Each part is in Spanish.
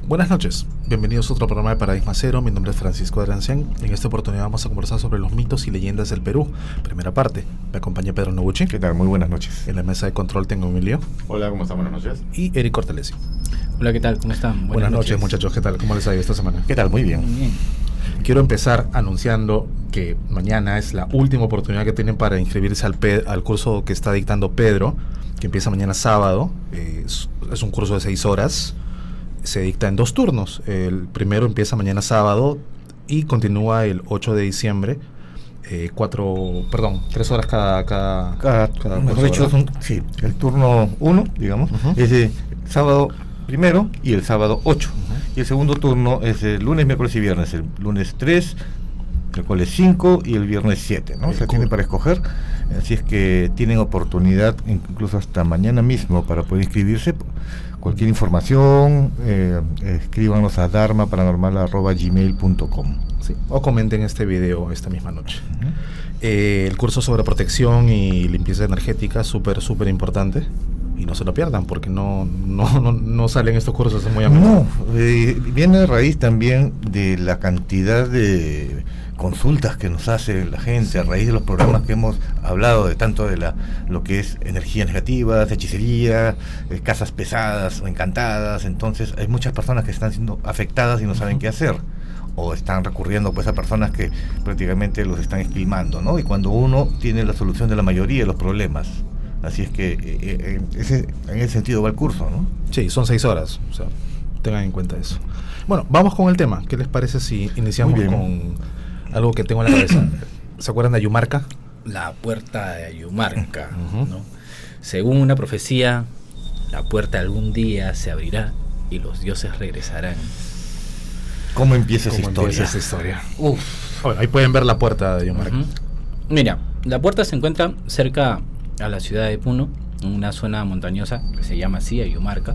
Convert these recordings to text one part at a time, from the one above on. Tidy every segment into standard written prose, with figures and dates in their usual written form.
Buenas noches, bienvenidos a otro programa de Paradigma Cero. Mi nombre es Francisco Arancén. En esta oportunidad vamos a conversar sobre los mitos y leyendas del Perú. Primera parte, me acompaña Pedro Noguchi. ¿Qué tal? Muy buenas noches. En la mesa de control tengo a Emilio. Hola, ¿cómo están? Buenas noches. Y Eric Cortelesi. Hola, ¿qué tal? ¿Cómo están? Buenas noches, muchachos. ¿Qué tal? ¿Cómo les ha ido esta semana? ¿Qué tal? Muy bien. Muy bien. Quiero empezar anunciando que mañana es la última oportunidad que tienen para inscribirse al curso que está dictando Pedro, que empieza mañana sábado. Es un curso de 6 horas. Se dicta en 2 turnos. El primero empieza mañana sábado y continúa el 8 de diciembre. 3 horas cada mejor dicho, sí, el turno 1, digamos, es de sábado primero y el sábado 8. Y el segundo turno es el lunes, miércoles y viernes. El lunes 3, el miércoles 5 y el viernes 7, ¿no? Se tiene para escoger. Así es que tienen oportunidad, incluso hasta mañana mismo, para poder inscribirse. Cualquier información, escríbanos a dharmaparanormal@gmail.com. Sí, o comenten este video esta misma noche. El curso sobre protección y limpieza energética, súper importante. Y no se lo pierdan, porque no salen estos cursos muy a menudo. Viene a raíz también de la cantidad de consultas que nos hace la gente, a raíz de los programas que hemos hablado de tanto de lo que es energías negativas, hechicería, casas pesadas o encantadas. Entonces hay muchas personas que están siendo afectadas y no saben qué hacer, o están recurriendo pues a personas que prácticamente los están esquilmando, ¿no? Y cuando uno tiene la solución de la mayoría de los problemas. Así es que en ese sentido va el curso, ¿no? Sí, son 6 horas, o sea, tengan en cuenta eso. Bueno, vamos con el tema. ¿Qué les parece si iniciamos con algo que tengo en la cabeza? ¿Se acuerdan de Ayumarca? La puerta de Ayumarca, ¿no? Según una profecía, la puerta algún día se abrirá y los dioses regresarán. ¿Cómo empieza esa historia? Bueno, ahí pueden ver la puerta de Ayumarca. Mira, la puerta se encuentra cerca a la ciudad de Puno, en una zona montañosa que se llama así, Ayumarca.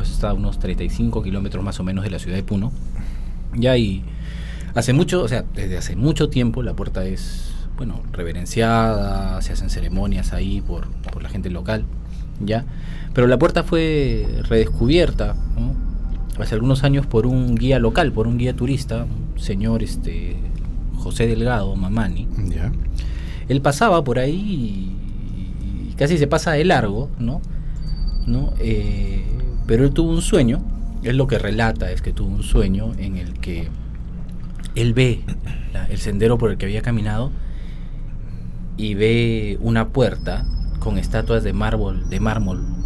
Está a unos 35 kilómetros más o menos de la ciudad de Puno. Ya, y desde hace mucho tiempo la puerta es, reverenciada, se hacen ceremonias ahí por la gente local, ya. Pero la puerta fue redescubierta, ¿no?, hace algunos años por un guía local, por un guía turista, un señor José Delgado Mamani. Ya. Él pasaba por ahí y casi se pasa de largo, ¿no? Pero él tuvo un sueño. Él lo que relata es que tuvo un sueño en el que él ve el sendero por el que había caminado y ve una puerta con estatuas de mármol,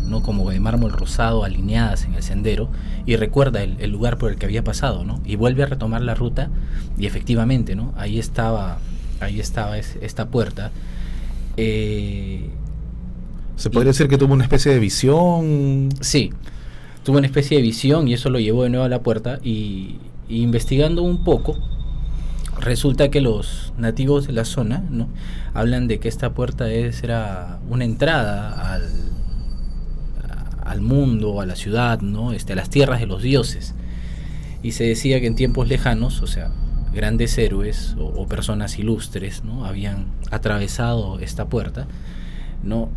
¿no?, como de mármol rosado alineadas en el sendero, y recuerda el lugar por el que había pasado, ¿no? Y vuelve a retomar la ruta y efectivamente, ¿no?, ahí estaba esta puerta. ¿Se podría decir que tuvo una especie de visión? Sí, tuvo una especie de visión y eso lo llevó de nuevo a la puerta, y investigando un poco, resulta que los nativos de la zona, ¿no?, hablan de que esta puerta era una entrada al mundo, a la ciudad, ¿no?, a las tierras de los dioses. Y se decía que en tiempos lejanos, o sea, grandes héroes o personas ilustres, ¿no?, habían atravesado esta puerta, ¿no?,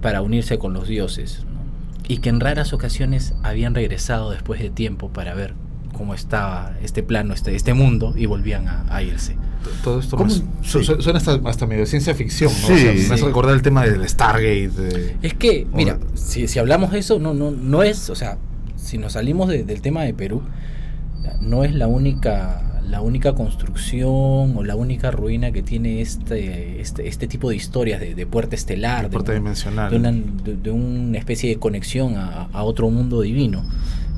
para unirse con los dioses, ¿no?, y que en raras ocasiones habían regresado después de tiempo para ver cómo estaba este plano, este mundo, y volvían a irse. Todo esto suena hasta medio ciencia ficción, ¿no? Sí, o sea, me hace recordar el tema del Stargate. Es que, mira, si hablamos de eso, no es, o sea, si nos salimos del tema de Perú, no es la única construcción o la única ruina que tiene este tipo de historias de puerta estelar, de puerta dimensional, de una especie de conexión a otro mundo divino.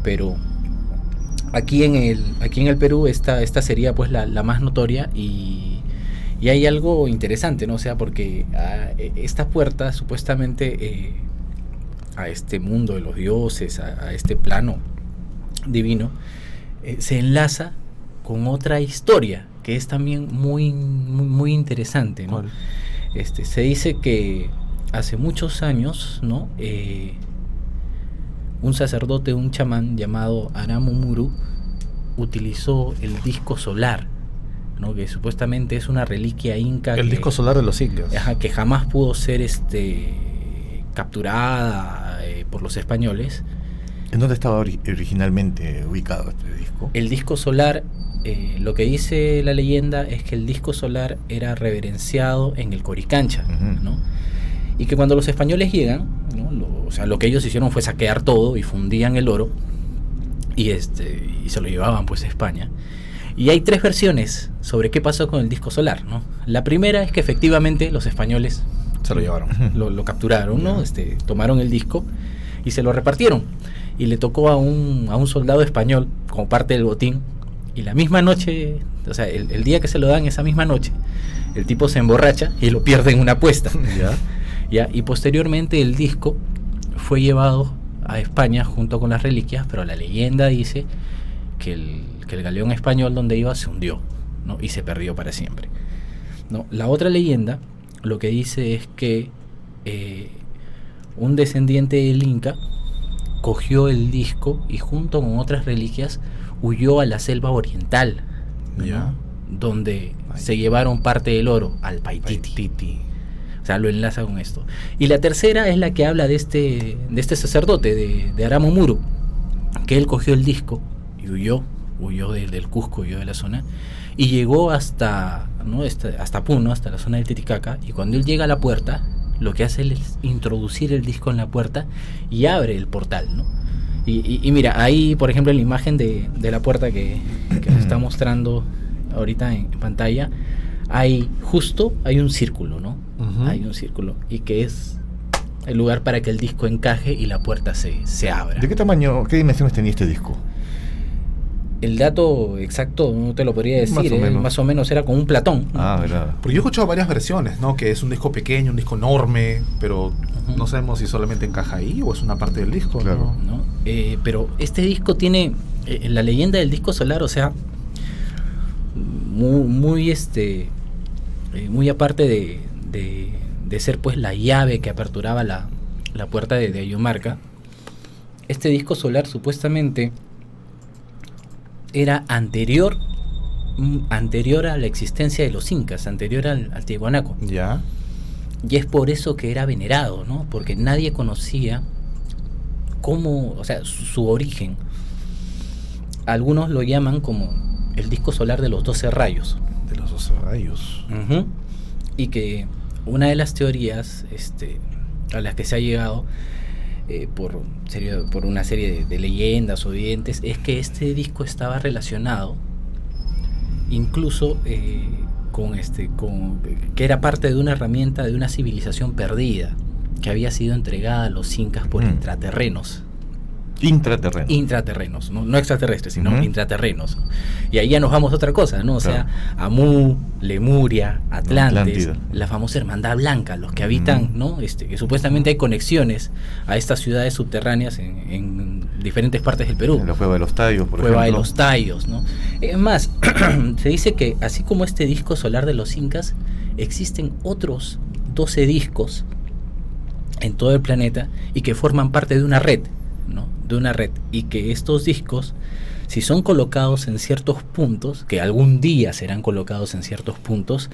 Pero aquí en el Perú esta sería pues la más notoria, y hay algo interesante, ¿no? O sea, porque esta puerta supuestamente a este mundo de los dioses, a este plano divino, se enlaza con otra historia que es también muy interesante, ¿no? Se dice que hace muchos años, ¿no?, un sacerdote, un chamán llamado Aramu Muru, utilizó el disco solar, ¿no?, que supuestamente es una reliquia inca. El disco solar de los incas. Que jamás pudo ser capturada por los españoles, ¿En dónde estaba originalmente ubicado este disco? El disco solar, lo que dice la leyenda es que el disco solar era reverenciado en el Coricancha, ¿no? Y que cuando los españoles llegan, ¿no? Lo que ellos hicieron fue saquear todo y fundían el oro y se lo llevaban pues a España. Y hay 3 versiones sobre qué pasó con el disco solar, ¿no? La primera es que efectivamente los españoles se lo llevaron, lo capturaron, ¿no? Tomaron el disco y se lo repartieron. Y le tocó a un soldado español como parte del botín. Y la misma noche, o sea, el día que se lo dan, esa misma noche, el tipo se emborracha y lo pierde en una apuesta. ¿Ya? Y posteriormente el disco fue llevado a España junto con las reliquias, pero la leyenda dice que el galeón español donde iba se hundió, ¿no? Y se perdió para siempre, ¿no? La otra leyenda lo que dice es que un descendiente del Inca cogió el disco y junto con otras reliquias huyó a la selva oriental, ¿no? Donde se llevaron parte del oro al Paititi. O sea, lo enlaza con esto. Y la tercera es la que habla de este sacerdote, de Aramo Muru, que él cogió el disco y huyó del Cusco, huyó de la zona, y llegó hasta Puno, hasta la zona de Titicaca, y cuando él llega a la puerta, lo que hace es introducir el disco en la puerta y abre el portal, ¿no? Y mira, ahí, por ejemplo, en la imagen de la puerta que nos está mostrando ahorita en pantalla, hay un círculo, ¿no? Hay un círculo, y que es el lugar para que el disco encaje y la puerta se abra. ¿De qué tamaño, qué dimensiones tenía este disco? El dato exacto no te lo podría decir, más o menos era como un platón, ¿no? ¿Verdad? Porque yo he escuchado varias versiones, ¿no? Que es un disco pequeño, un disco enorme, pero no sabemos si solamente encaja ahí o es una parte del disco, claro, ¿no? Pero este disco tiene la leyenda del disco solar, o sea, muy aparte de ser pues la llave que aperturaba la puerta de Ayumarca. Este disco solar supuestamente era anterior a la existencia de los incas, anterior al Tiahuanaco. Ya. Y es por eso que era venerado, ¿no? Porque nadie conocía cómo, o sea, su origen. Algunos lo llaman como el disco solar de los 12 rayos. De los 12 rayos. Y que una de las teorías a las que se ha llegado por una serie de leyendas o evidentes es que este disco estaba relacionado incluso con que era parte de una herramienta de una civilización perdida que había sido entregada a los incas por intraterrenos. Intraterrenos, no extraterrestres, sino intraterrenos. Y ahí ya nos vamos a otra cosa, ¿no? O sea, Amu, Lemuria, Atlantis, la famosa Hermandad Blanca, los que habitan, ¿no? Que supuestamente hay conexiones a estas ciudades subterráneas en diferentes partes del Perú. En la Cueva de los Tallos, por ejemplo. Cueva de los Tallos, ¿no? Es más, se dice que así como este disco solar de los incas, existen otros 12 discos en todo el planeta y que forman parte de una red, ¿no? De una red, y que estos discos, si son colocados en ciertos puntos, que algún día serán colocados en ciertos puntos,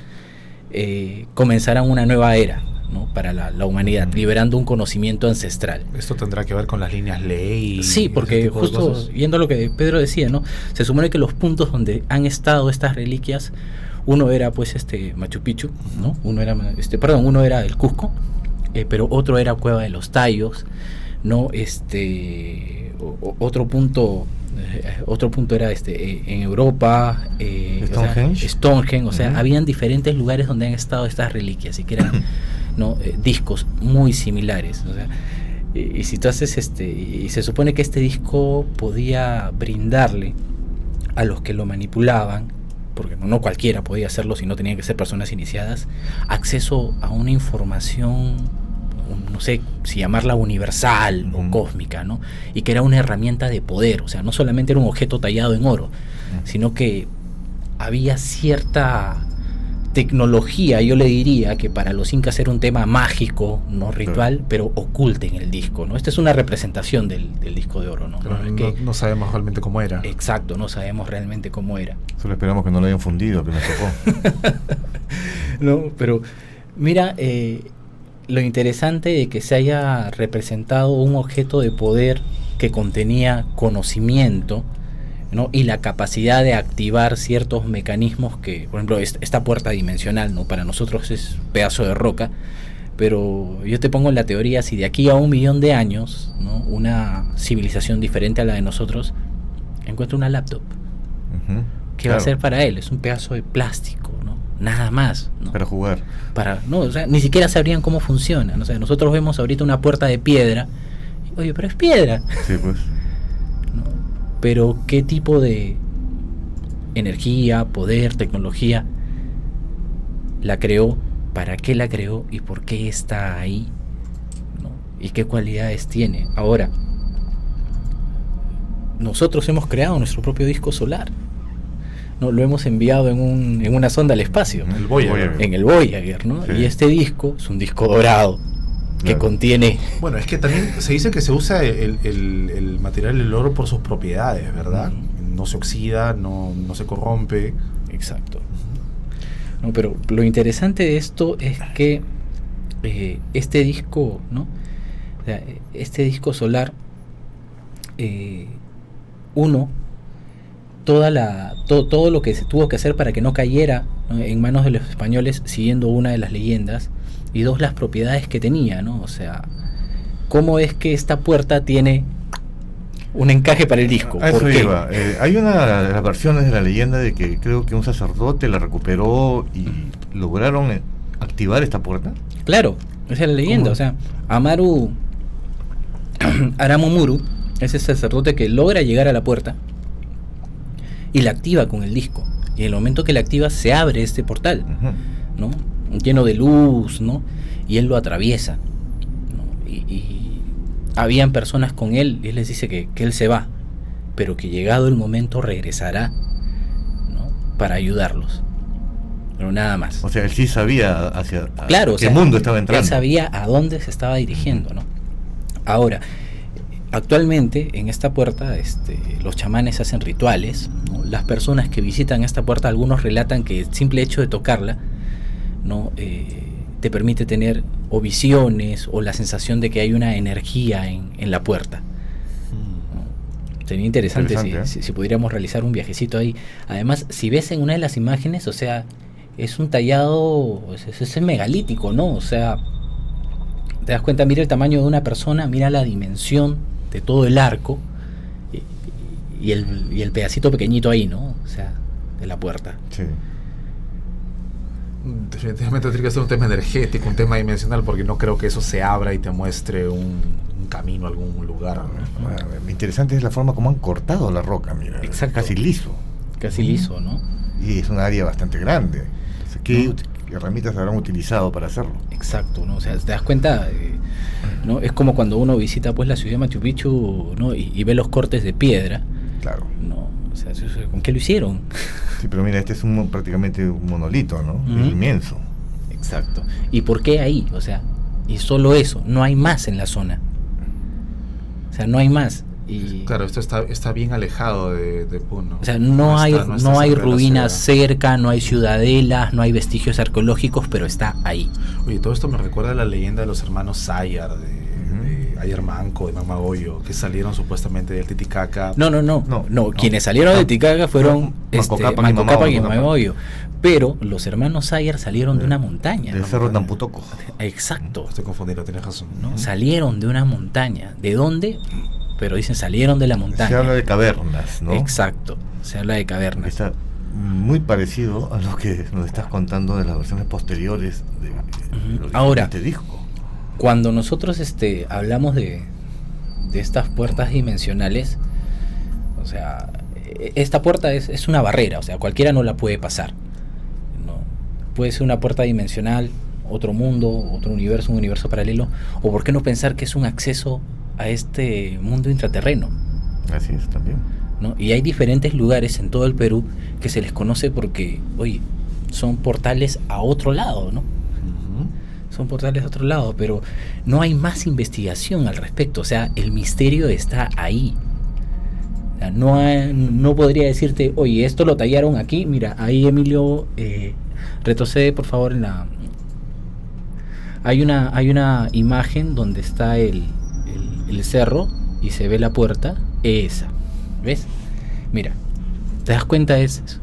comenzarán una nueva era, ¿no? Para la humanidad, liberando un conocimiento ancestral. Esto tendrá que ver con las líneas ley. Sí, porque justo yendo a lo que Pedro decía, ¿no? Se supone que los puntos donde han estado estas reliquias, uno era pues Machu Picchu, ¿no? Uno era el Cusco, pero otro era Cueva de los Tallos, ¿no? Otro punto era en Europa, Stonehenge, o sea, habían diferentes lugares donde han estado estas reliquias y que eran ¿no? Discos muy similares, o sea, y si tú haces y se supone que este disco podía brindarle a los que lo manipulaban, porque no cualquiera podía hacerlo, sino tenían que ser personas iniciadas, acceso a una información, no sé si llamarla universal o cósmica, ¿no? Y que era una herramienta de poder, o sea, no solamente era un objeto tallado en oro, sino que había cierta tecnología, yo le diría, que para los incas era un tema mágico, no ritual, pero oculta en el disco, ¿no? Esta es una representación del disco de oro, ¿no? No sabemos realmente cómo era. Exacto, no sabemos realmente cómo era. Solo esperamos que no lo hayan fundido, que nos tocó. No, pero mira, lo interesante de que se haya representado un objeto de poder que contenía conocimiento, ¿no? Y la capacidad de activar ciertos mecanismos que, por ejemplo, esta puerta dimensional, ¿no? Para nosotros es un pedazo de roca, pero yo te pongo en la teoría, si de aquí a 1.000.000 de años, ¿no? Una civilización diferente a la de nosotros encuentra una laptop, ¿qué va a ser para él? Es un pedazo de plástico, ¿no? Nada más, ¿no? Para jugar. No, o sea, ni siquiera sabrían cómo funciona, ¿no? O sea, nosotros vemos ahorita una puerta de piedra, oye, pero es piedra. Sí, pues. ¿No? Pero ¿qué tipo de energía, poder, tecnología la creó? ¿Para qué la creó? ¿Y por qué está ahí? ¿No? ¿Y qué cualidades tiene? Ahora, nosotros hemos creado nuestro propio disco solar, ¿no? Lo hemos enviado en una sonda al espacio, El Voyager. en el Voyager, ¿no? Sí. Y este disco es un disco dorado que Claro. contiene... Bueno, es que también se dice que se usa el material del oro por sus propiedades, ¿verdad? No se oxida, no se corrompe. Exacto. No, pero lo interesante de esto es que este disco, ¿no? O sea, este disco solar, todo lo que se tuvo que hacer para que no cayera, ¿no? En manos de los españoles, siguiendo una de las leyendas, y dos, las propiedades que tenía, ¿no? O sea, ¿cómo es que esta puerta tiene un encaje para el disco? A eso ¿Por qué? iba. Hay una de las versiones de la leyenda de que creo que un sacerdote la recuperó y lograron activar esta puerta. Claro, esa es la leyenda. ¿Cómo? O sea, Amaru Aramumuru es el sacerdote que logra llegar a la puerta y la activa con el disco. Y en el momento que la activa se abre este portal, ¿no? Lleno de luz, ¿no? Y él lo atraviesa, ¿no? Y habían personas con él y él les dice que él se va, pero que llegado el momento regresará, ¿no? Para ayudarlos. Pero nada más. O sea, él sí sabía Claro, qué mundo estaba entrando. Él sabía a dónde se estaba dirigiendo, ¿no? Ahora, actualmente en esta puerta los chamanes hacen rituales, ¿no? Las personas que visitan esta puerta, algunos relatan que el simple hecho de tocarla, ¿no? Te permite tener o visiones o la sensación de que hay una energía en la puerta, ¿no? Sería interesante, si pudiéramos realizar un viajecito ahí. Además, si ves en una de las imágenes, o sea, es un tallado, es megalítico, ¿no? O sea, te das cuenta, mira el tamaño de una persona, mira la dimensión de todo el arco y el pedacito pequeñito ahí, ¿no? O sea, de la puerta. Sí. Definitivamente tiene que ser un tema energético, un tema dimensional, porque no creo que eso se abra y te muestre un camino a algún lugar. Lo interesante es la forma como han cortado la roca, mira. Exacto. Casi liso. Casi liso, ¿no? Y es un área bastante grande. Entonces, ¿qué herramientas habrán utilizado para hacerlo? Exacto, ¿no? O sea, te das cuenta, ¿no? Es como cuando uno visita pues la ciudad de Machu Picchu, ¿no? Y ve los cortes de piedra, Claro. ¿no? O sea, ¿con qué lo hicieron? Sí, pero mira, este es prácticamente un monolito, ¿no? Ujú. Es inmenso. Exacto. ¿Y por qué ahí? O sea, y solo eso, no hay más en la zona. O sea, no hay más. Y, Claro, esto está bien alejado de Puno. o sea, no hay está ruinas cerca de la ciudad. cerca, no hay ciudadelas, no hay vestigios arqueológicos, pero está ahí. Oye, todo esto me recuerda a la leyenda de los hermanos Sayar, de Ayer Manco, de Mamagoyo, que salieron supuestamente del Titicaca. No, quienes salieron de Titicaca fueron Manco Cápac y Manco Cápac y Mamagoyo. Mamagoyo. Pero los hermanos Sayer salieron de una montaña. Del Cerro Tamputoco. Exacto. Estoy confundido, tienes razón. ¿No? Salieron de una montaña. ¿De dónde? Pero dicen salieron de la montaña. Se habla de cavernas, ¿no? Exacto. Se habla de cavernas. Está muy parecido a lo que nos estás contando de las versiones posteriores de Ahora, este disco. Cuando nosotros hablamos de estas puertas dimensionales, o sea, esta puerta es una barrera, o sea, cualquiera no la puede pasar, ¿no? Puede ser una puerta dimensional, otro mundo, otro universo, un universo paralelo, o por qué no pensar que es un acceso a este mundo intraterreno, Así es, también. ¿no? Y hay diferentes lugares en todo el Perú que se les conoce porque, oye, son portales a otro lado, ¿no? Son portales a otro lado, pero no hay más investigación al respecto. O sea, el misterio está ahí. O sea, no podría decirte, oye, esto lo tallaron aquí. Mira, ahí Emilio, retrocede por favor en la... Hay una imagen donde está el cerro, y se ve la puerta, esa, ¿ves? Mira, ¿te das cuenta? Es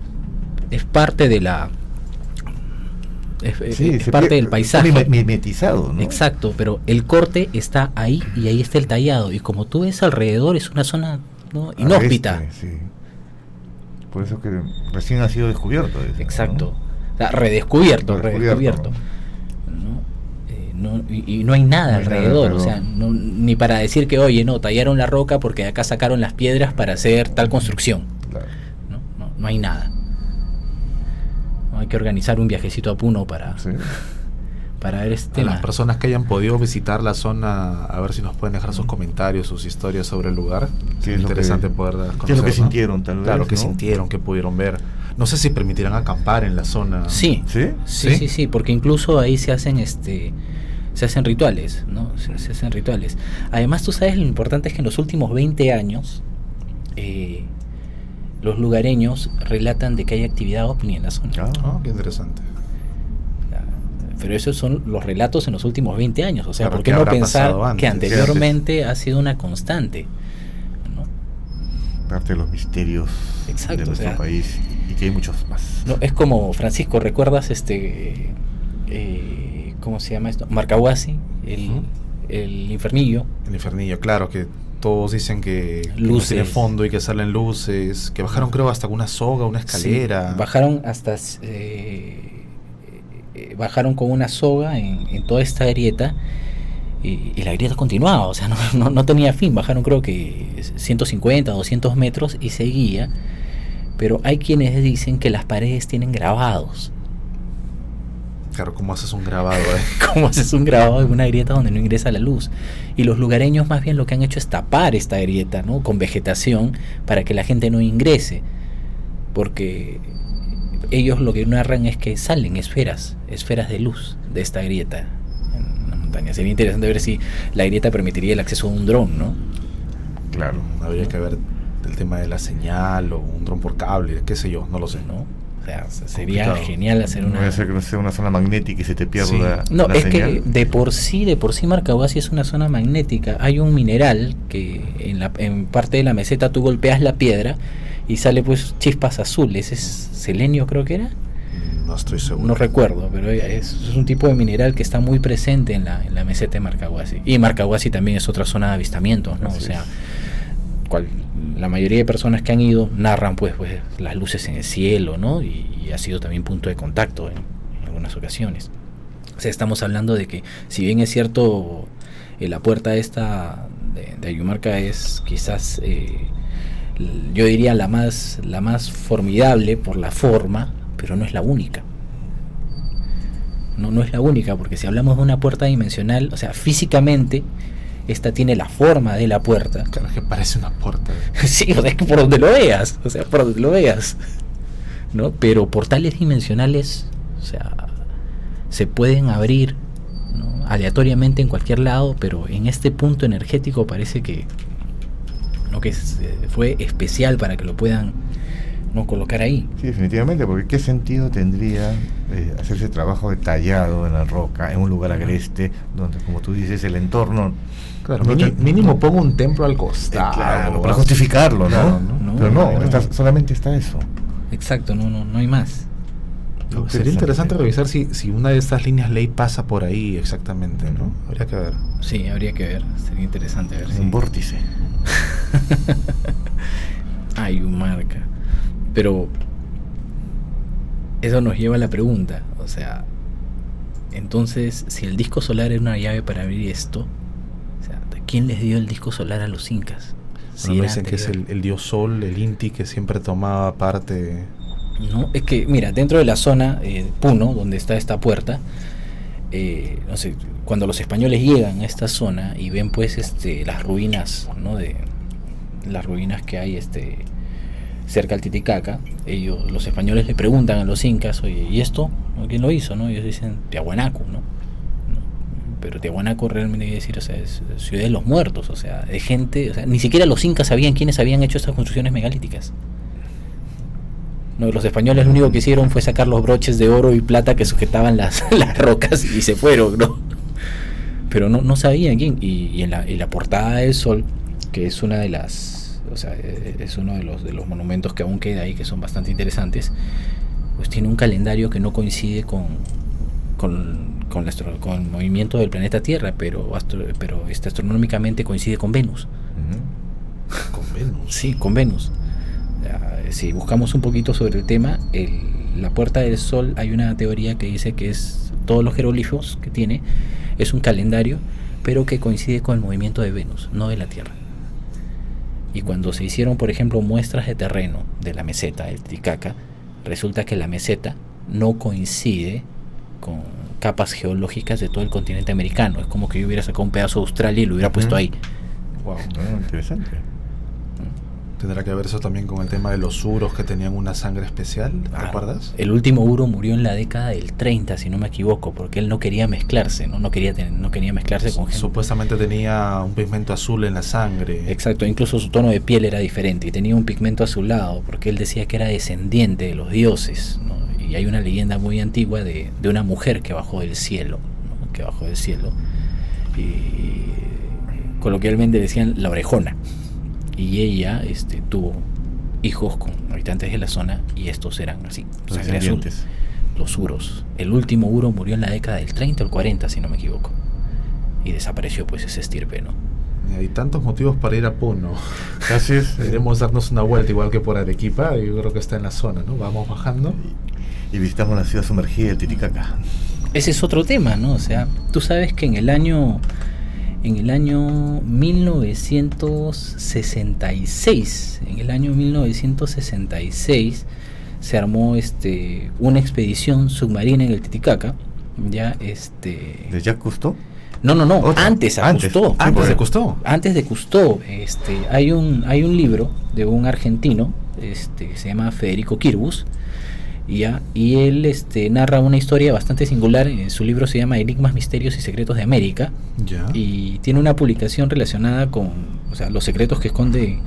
parte de la... Es parte del paisaje. Mimetizado, ¿no? Exacto, pero el corte está ahí y ahí está el tallado. Y como tú ves alrededor, es una zona, ¿no?, inhóspita. Sí. Por eso que recién ha sido descubierto. Eso, exacto. ¿no? O sea, redescubierto. ¿No? Y no hay nada alrededor, o sea, ni para decir que, oye, no, tallaron la roca porque de acá sacaron las piedras para hacer tal construcción. Claro. No hay nada. No hay que organizar un viajecito a Puno para ver este tema. Las personas que hayan podido visitar la zona, a ver si nos pueden dejar sus comentarios, sus historias sobre el lugar. Es interesante poder conocer. ¿Qué es lo que sintieron, tal vez? Claro, que ¿no? sintieron, que pudieron ver. No sé si permitirán acampar en la zona. Sí, porque incluso ahí se hacen rituales, ¿no? Se hacen rituales. Además, tú sabes, lo importante es que en los últimos 20 años los lugareños relatan de que hay actividad ovni en la zona. Qué interesante. Pero esos son los relatos en los últimos 20 años. O sea, claro, ¿por qué no pensar que anteriormente ha sido una constante, ¿no? Parte de los misterios de nuestro país, y que hay muchos más. No, es como, Francisco, ¿recuerdas ¿cómo se llama esto? Marcahuasi, el infernillo. El infernillo, claro, que todos dicen que luces, no tiene fondo y que salen luces, que bajaron creo hasta una soga, una escalera. Sí, bajaron hasta bajaron con una soga en toda esta grieta y la grieta continuaba, o sea, no tenía fin. Bajaron creo que 150, 200 metros y seguía, pero hay quienes dicen que las paredes tienen grabados. Claro, ¿cómo haces un grabado? ¿Cómo haces un grabado en una grieta donde no ingresa la luz? Y los lugareños más bien lo que han hecho es tapar esta grieta, ¿no?, con vegetación para que la gente no ingrese, porque ellos lo que narran es que salen esferas de luz de esta grieta en la montaña. Sería interesante ver si la grieta permitiría el acceso a un dron, ¿no? Claro, habría que ver el tema de la señal o un dron por cable, qué sé yo, no lo sé, ¿no? O sea, sería genial hacer una... No hacer que no sea una zona magnética y se te pierda No, la es señal. que de por sí Marcahuasi es una zona magnética. Hay un mineral que en parte de la meseta tú golpeas la piedra y sale pues chispas azules. ¿Es selenio, creo que era? No estoy seguro. No recuerdo, pero es un tipo de mineral que está muy presente en la meseta de Marcahuasi. Y Marcahuasi también es otra zona de avistamientos, ¿no? Así o sea, la mayoría de personas que han ido narran pues las luces en el cielo, ¿no? Y ha sido también punto de contacto en algunas ocasiones. O sea, estamos hablando de que, si bien es cierto, la puerta esta de Ayumarca es quizás, yo diría la más formidable por la forma, pero no es la única. No es la única, porque si hablamos de una puerta dimensional, o sea, físicamente esta tiene la forma de la puerta. Claro, que parece una puerta. Sí, o sea, es que por donde lo veas, ¿no? Pero portales dimensionales, o sea, se pueden abrir, ¿no?, aleatoriamente en cualquier lado, pero en este punto energético parece que fue especial para que lo puedan, ¿no?, colocar ahí. Sí, definitivamente, porque ¿qué sentido tendría hacer ese trabajo detallado en la roca, en un lugar agreste, donde, como tú dices, el entorno... Claro, mínimo pongo un templo al costado. Claro, para justificarlo, ¿no? Claro, Pero no, solamente está eso. Exacto, no hay más. Sería interesante revisar si una de estas líneas ley pasa por ahí exactamente, ¿no? Habría que ver. Sí, habría que ver. Sería interesante ver. Un vórtice. Ayumarca. Pero eso nos lleva a la pregunta, o sea, entonces, si el disco solar era una llave para abrir esto, o sea, ¿quién les dio el disco solar a los incas? Bueno, dicen que es el dios Sol, el Inti, que siempre tomaba parte. No, es que, mira, dentro de la zona Puno, donde está esta puerta, no sé, cuando los españoles llegan a esta zona y ven pues las ruinas, ¿no?, de las ruinas que hay cerca al Titicaca, los españoles le preguntan a los incas, oye, ¿y esto? ¿Quién lo hizo? ¿No? Ellos dicen Tiahuanaco, ¿no? Pero Tiahuanaco realmente quiere decir, o sea, es ciudad de los muertos, o sea, de gente, o sea, ni siquiera los incas sabían quiénes habían hecho estas construcciones megalíticas. No, los españoles lo único que hicieron fue sacar los broches de oro y plata que sujetaban las rocas y se fueron, ¿no? Pero no sabían quién. Y en la portada del Sol que es una de las, o sea, es uno de los monumentos que aún queda ahí, que son bastante interesantes, pues tiene un calendario que no coincide con el movimiento del planeta Tierra, pero astronómicamente coincide con Venus. Con Venus. Sí, con Venus. Si buscamos un poquito sobre el tema, la Puerta del Sol, hay una teoría que dice que es todos los jeroglifos que tiene, es un calendario, pero que coincide con el movimiento de Venus, no de la Tierra. Y cuando se hicieron, por ejemplo, muestras de terreno de la meseta, el Titicaca, resulta que la meseta no coincide con capas geológicas de todo el continente americano. Es como que yo hubiera sacado un pedazo de Australia y lo hubiera puesto ahí. Wow, interesante. Tendrá que ver eso también con el tema de los uros que tenían una sangre especial, ¿te acuerdas? El último uro murió en la década del 30, si no me equivoco, porque él no quería mezclarse, no quería mezclarse con gente. Supuestamente tenía un pigmento azul en la sangre. Exacto, incluso su tono de piel era diferente y tenía un pigmento azulado, porque él decía que era descendiente de los dioses, ¿no? Y hay una leyenda muy antigua de una mujer que bajó del cielo, ¿no? Que bajó del cielo, y coloquialmente decían la orejona. Y ella tuvo hijos con habitantes de la zona y estos eran así, sangre azul, los uros. El último uro murió en la década del 30 o el 40, si no me equivoco, y desapareció pues ese estirpe, ¿no? Hay tantos motivos para ir a Puno. Casi Queremos darnos una vuelta igual que por Arequipa, yo creo que está en la zona, ¿no? Vamos bajando y visitamos la ciudad sumergida del Titicaca. Ese es otro tema, ¿no? O sea, tú sabes que en el año 1966 se armó una expedición submarina en el Titicaca, ya ¿De Jacques Cousteau? No, antes Cousteau. Antes de Cousteau, hay un libro de un argentino, que se llama Federico Kirbus, y él narra una historia bastante singular. En su libro se llama Enigmas, Misterios y Secretos de América, y tiene una publicación relacionada con, o sea, los secretos que esconde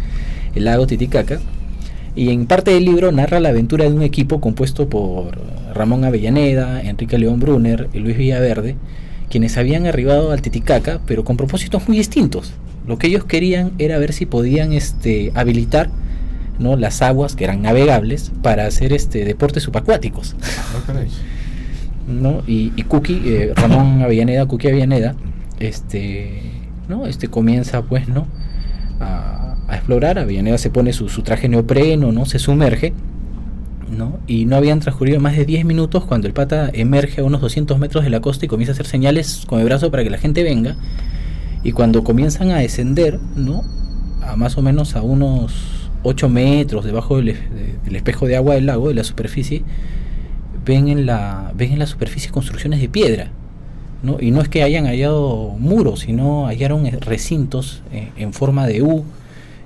el lago Titicaca, y en parte del libro narra la aventura de un equipo compuesto por Ramón Avellaneda, Enrique León Brunner y Luis Villaverde, quienes habían arribado al Titicaca pero con propósitos muy distintos. Lo que ellos querían era ver si podían habilitar, ¿no?, las aguas que eran navegables para hacer deportes subacuáticos. ¿No? Y Ramón Avellaneda, Cookie Avellaneda, comienza pues, ¿no?, a explorar. Avellaneda se pone su traje neopreno, ¿no?, se sumerge, ¿no? Y no habían transcurrido más de 10 minutos cuando el pata emerge a unos 200 metros de la costa y comienza a hacer señales con el brazo para que la gente venga. Y cuando comienzan a descender, ¿no?, a más o menos a unos 8 metros debajo del espejo de agua del lago, de la superficie, ven en la superficie construcciones de piedra, ¿no? Y no es que hayan hallado muros, sino hallaron recintos en forma de U,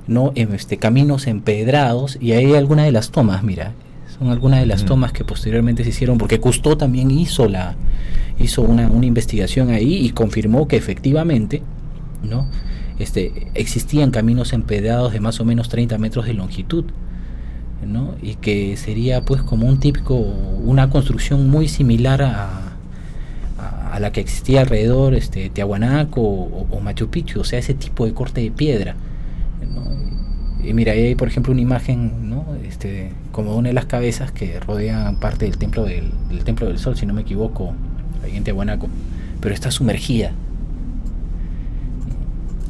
¿no?, caminos empedrados, y ahí hay algunas de las tomas, mira, son algunas de las tomas que posteriormente se hicieron, porque Cousteau también hizo una investigación ahí y confirmó que efectivamente, ¿no?, existían caminos empedrados de más o menos 30 metros de longitud, ¿no?, y que sería pues como una construcción muy similar a la que existía alrededor Tiahuanaco o Machu Picchu, o sea, ese tipo de corte de piedra, ¿no? Y mira, ahí hay por ejemplo una imagen, ¿no?, como una de las cabezas que rodean parte del templo del Sol, si no me equivoco, ahí en Tiahuanaco, pero está sumergida.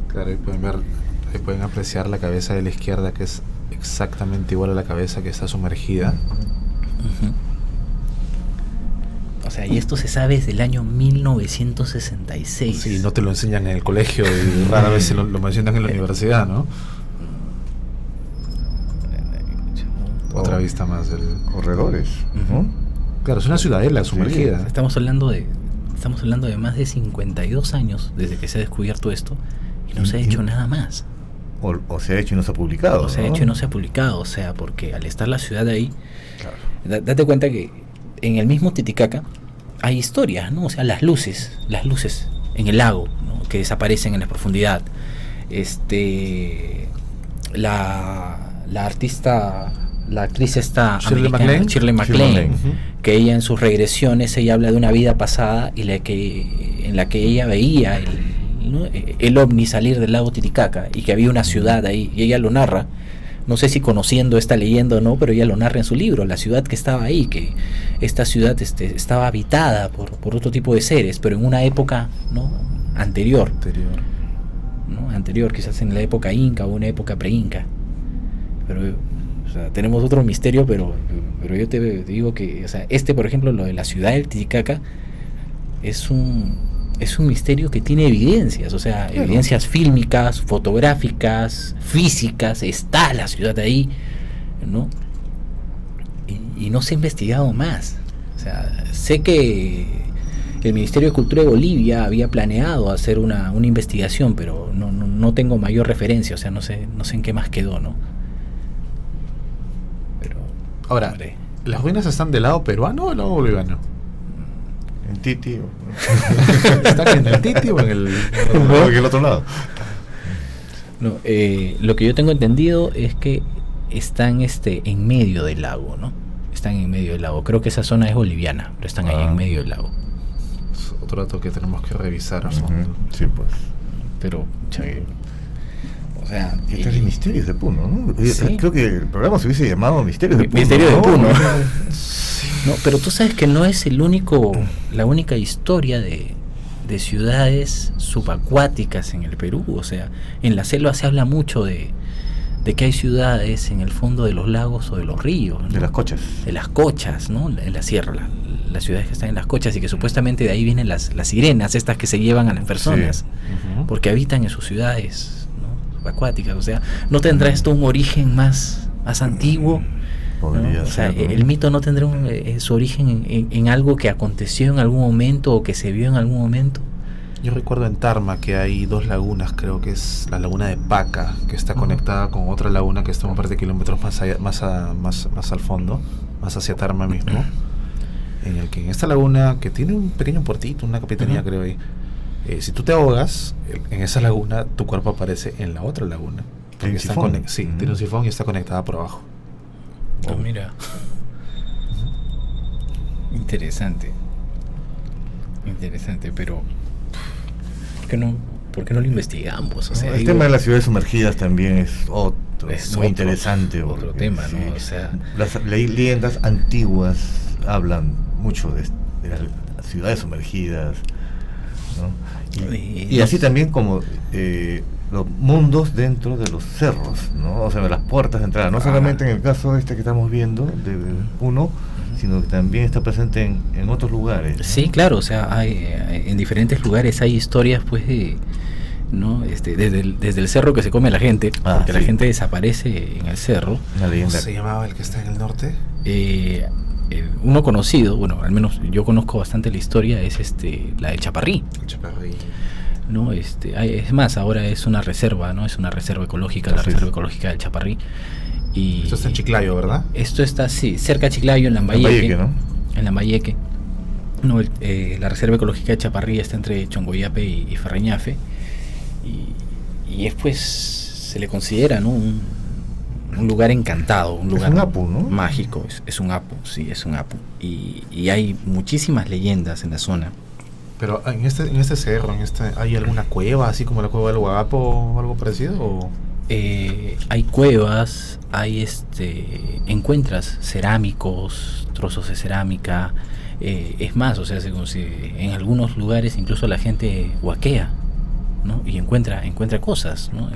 Claro, ahí pueden apreciar la cabeza de la izquierda, que es exactamente igual a la cabeza que está sumergida. Uh-huh. O sea, y esto se sabe desde el año 1966. Sí, no te lo enseñan en el colegio y rara vez lo mencionan en la universidad, ¿no? Otra vista más del corredores, ¿no? Claro, es una ciudadela sumergida. Sí, estamos hablando de más de 52 años desde que se ha descubierto esto. No se ha hecho nada más. O se ha hecho y no se ha publicado. O se ha hecho y no se ha publicado. O sea, porque al estar la ciudad ahí, claro, date cuenta que en el mismo Titicaca hay historias, ¿no? O sea, las luces en el lago, ¿no?, que desaparecen en la profundidad. La actriz esta americana, Shirley MacLaine, que ella en sus regresiones ella habla de una vida pasada y en la que ella veía ¿no? El ovni salir del lago Titicaca y que había una ciudad ahí, y ella lo narra, no sé si conociendo esta leyenda o no, pero ella lo narra en su libro, la ciudad que estaba ahí, que esta ciudad estaba habitada por otro tipo de seres, pero en una época, ¿no?, anterior, ¿no? Anterior, quizás en la época inca o una época pre-inca. Pero, o sea, tenemos otro misterio, pero yo te digo que, o sea, por ejemplo, lo de la ciudad del Titicaca es un misterio que tiene evidencias, o sea, claro, evidencias fílmicas, fotográficas, físicas. Está la ciudad ahí, ¿no? Y no se ha investigado más. O sea, sé que el Ministerio de Cultura de Bolivia había planeado hacer una investigación, pero no tengo mayor referencia, o sea, no sé en qué más quedó, ¿no? Pero ahora, hombre, ¿las ruinas están del lado peruano o del lado boliviano? En Titi. ¿Están en el Titi o en el otro lado? No, lo que yo tengo entendido es que están en medio del lago, ¿no? Están en medio del lago. Creo que esa zona es boliviana, pero están ahí en medio del lago. Es otro dato que tenemos que revisar a fondo. Sí, pues. Pero, o sea, este es el Misterios de Puno, ¿no? Sí. Creo que el programa se hubiese llamado Misterios de Puno. Misterios de Puno. No, pero tú sabes que no es la única historia de ciudades subacuáticas en el Perú. O sea, en la selva se habla mucho de que hay ciudades en el fondo de los lagos o de los ríos, ¿no? De las cochas. De las cochas, ¿no? En la sierra, las ciudades que están en las cochas, y que supuestamente de ahí vienen las sirenas, estas que se llevan a las personas, sí, porque habitan en sus ciudades, ¿no?, subacuáticas. O sea, ¿no tendrá esto un origen más antiguo? ¿No? O sea, el mito no tendrá su origen en algo que aconteció en algún momento o que se vio en algún momento. Yo recuerdo en Tarma que hay dos lagunas, creo que es la laguna de Paca, que está conectada con otra laguna que está un par de kilómetros más al fondo, más hacia Tarma mismo, en el que en esta laguna, que tiene un pequeño puertito, una capitanía, creo ahí, si tú te ahogas en esa laguna, tu cuerpo aparece en la otra laguna. ¿Tiene un sifón? Sí, tiene un sifón y está conectada por abajo. Oh, mira. Interesante, pero ¿por qué no lo investigamos? O sea, el tema de las ciudades sumergidas también es muy interesante. Otro tema, ¿no? Sí. O sea, las leyendas antiguas hablan mucho de las ciudades sumergidas, ¿no? Y así también como los mundos dentro de los cerros, ¿no? O sea, las puertas de entrada, no solamente en el caso que estamos viendo de Puno, sino que también está presente en otros lugares, ¿no? Sí, claro, o sea, hay en diferentes lugares hay historias, pues, ¿no? Desde el cerro que se come a la gente, porque la gente desaparece en el cerro. Una leyenda. ¿Cómo se llamaba el que está en el norte? Uno conocido, bueno, al menos yo conozco bastante la historia, es la del Chaparrí. El Chaparrí. ¿No? Es más, ahora es una reserva, ¿no? Es una reserva ecológica, la reserva ecológica del Chaparrí. Y esto está en Chiclayo, ¿verdad? Esto está, sí, cerca de Chiclayo, en Lambayeque, ¿no? En Lambayeque. No, la reserva ecológica de Chaparrí está entre Chongoyape y Ferreñafe. Y es, pues, se le considera, ¿no?, un lugar encantado, un lugar, es un apu, ¿no?, mágico. Es un apu, sí, es un apu. Y hay muchísimas leyendas en la zona. Pero en este cerro, ¿hay alguna cueva, así como la cueva del Huagapo o algo parecido? ¿O? Hay cuevas, hay encuentras cerámicos, trozos de cerámica, es más, o sea, en algunos lugares incluso la gente huaquea, ¿no? Y encuentra cosas, ¿no?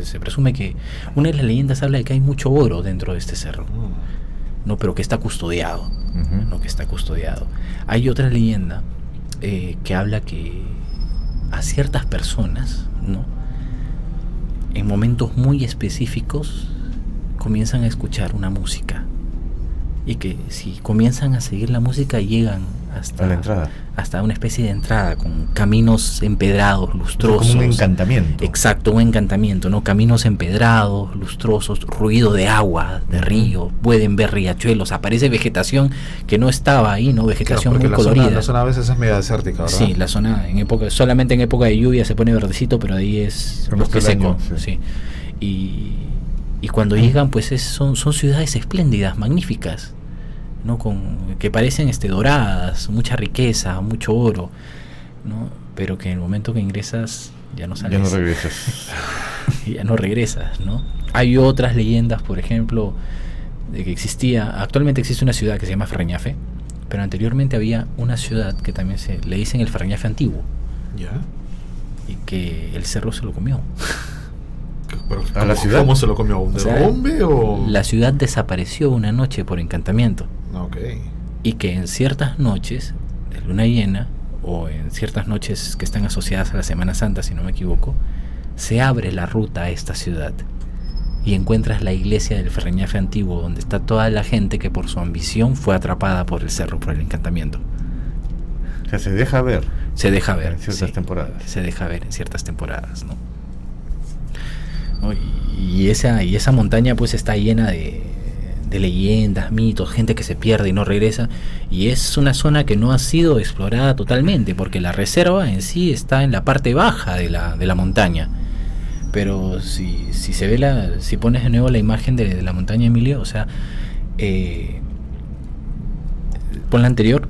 Se presume que una de las leyendas habla de que hay mucho oro dentro de este cerro, ¿no? Pero que está custodiado, ¿no? Que está custodiado. Hay otra leyenda que habla que a ciertas personas, ¿no?, en momentos muy específicos comienzan a escuchar una música, y que si comienzan a seguir la música llegan hasta la entrada, hasta una especie de entrada con caminos empedrados, lustrosos. Como un encantamiento. Exacto, un encantamiento, ¿no? Caminos empedrados, lustrosos, ruido de agua, de río, pueden ver riachuelos, aparece vegetación que no estaba ahí, ¿no? Vegetación muy colorida. La zona a veces es media desértica, ¿verdad? Sí, la zona solamente en época de lluvia se pone verdecito, pero ahí es bosque seco, sí. Y cuando llegan, pues son ciudades espléndidas, magníficas, ¿no? Que parecen doradas, mucha riqueza, mucho oro, ¿no? pero que en el momento que ingresas ya no sales. Ya no regresas. Ya no regresas, ¿no? Hay otras leyendas, por ejemplo, de que actualmente existe una ciudad que se llama Ferreñafe, pero anteriormente había una ciudad que también le dicen el Ferreñafe antiguo. ¿Ya? Y que el cerro se lo comió. Pero, ¿A la ciudad? ¿Cómo se lo comió? ¿Un derrumbe o...? La ciudad desapareció una noche por encantamiento. Ok. Y que en ciertas noches de luna llena, o en ciertas noches que están asociadas a la Semana Santa, si no me equivoco, se abre la ruta a esta ciudad y encuentras la iglesia del Ferreñafe antiguo, donde está toda la gente que por su ambición fue atrapada por el cerro, por el encantamiento. O sea, se deja ver. Se deja ver en ciertas temporadas. Se deja ver en ciertas temporadas, ¿no? Y esa montaña pues está llena de leyendas, mitos, gente que se pierde y no regresa, y es una zona que no ha sido explorada totalmente, porque la reserva en sí está en la parte baja de la montaña. Pero si se ve si pones de nuevo la imagen de la montaña, Emilio, o sea, pon la anterior.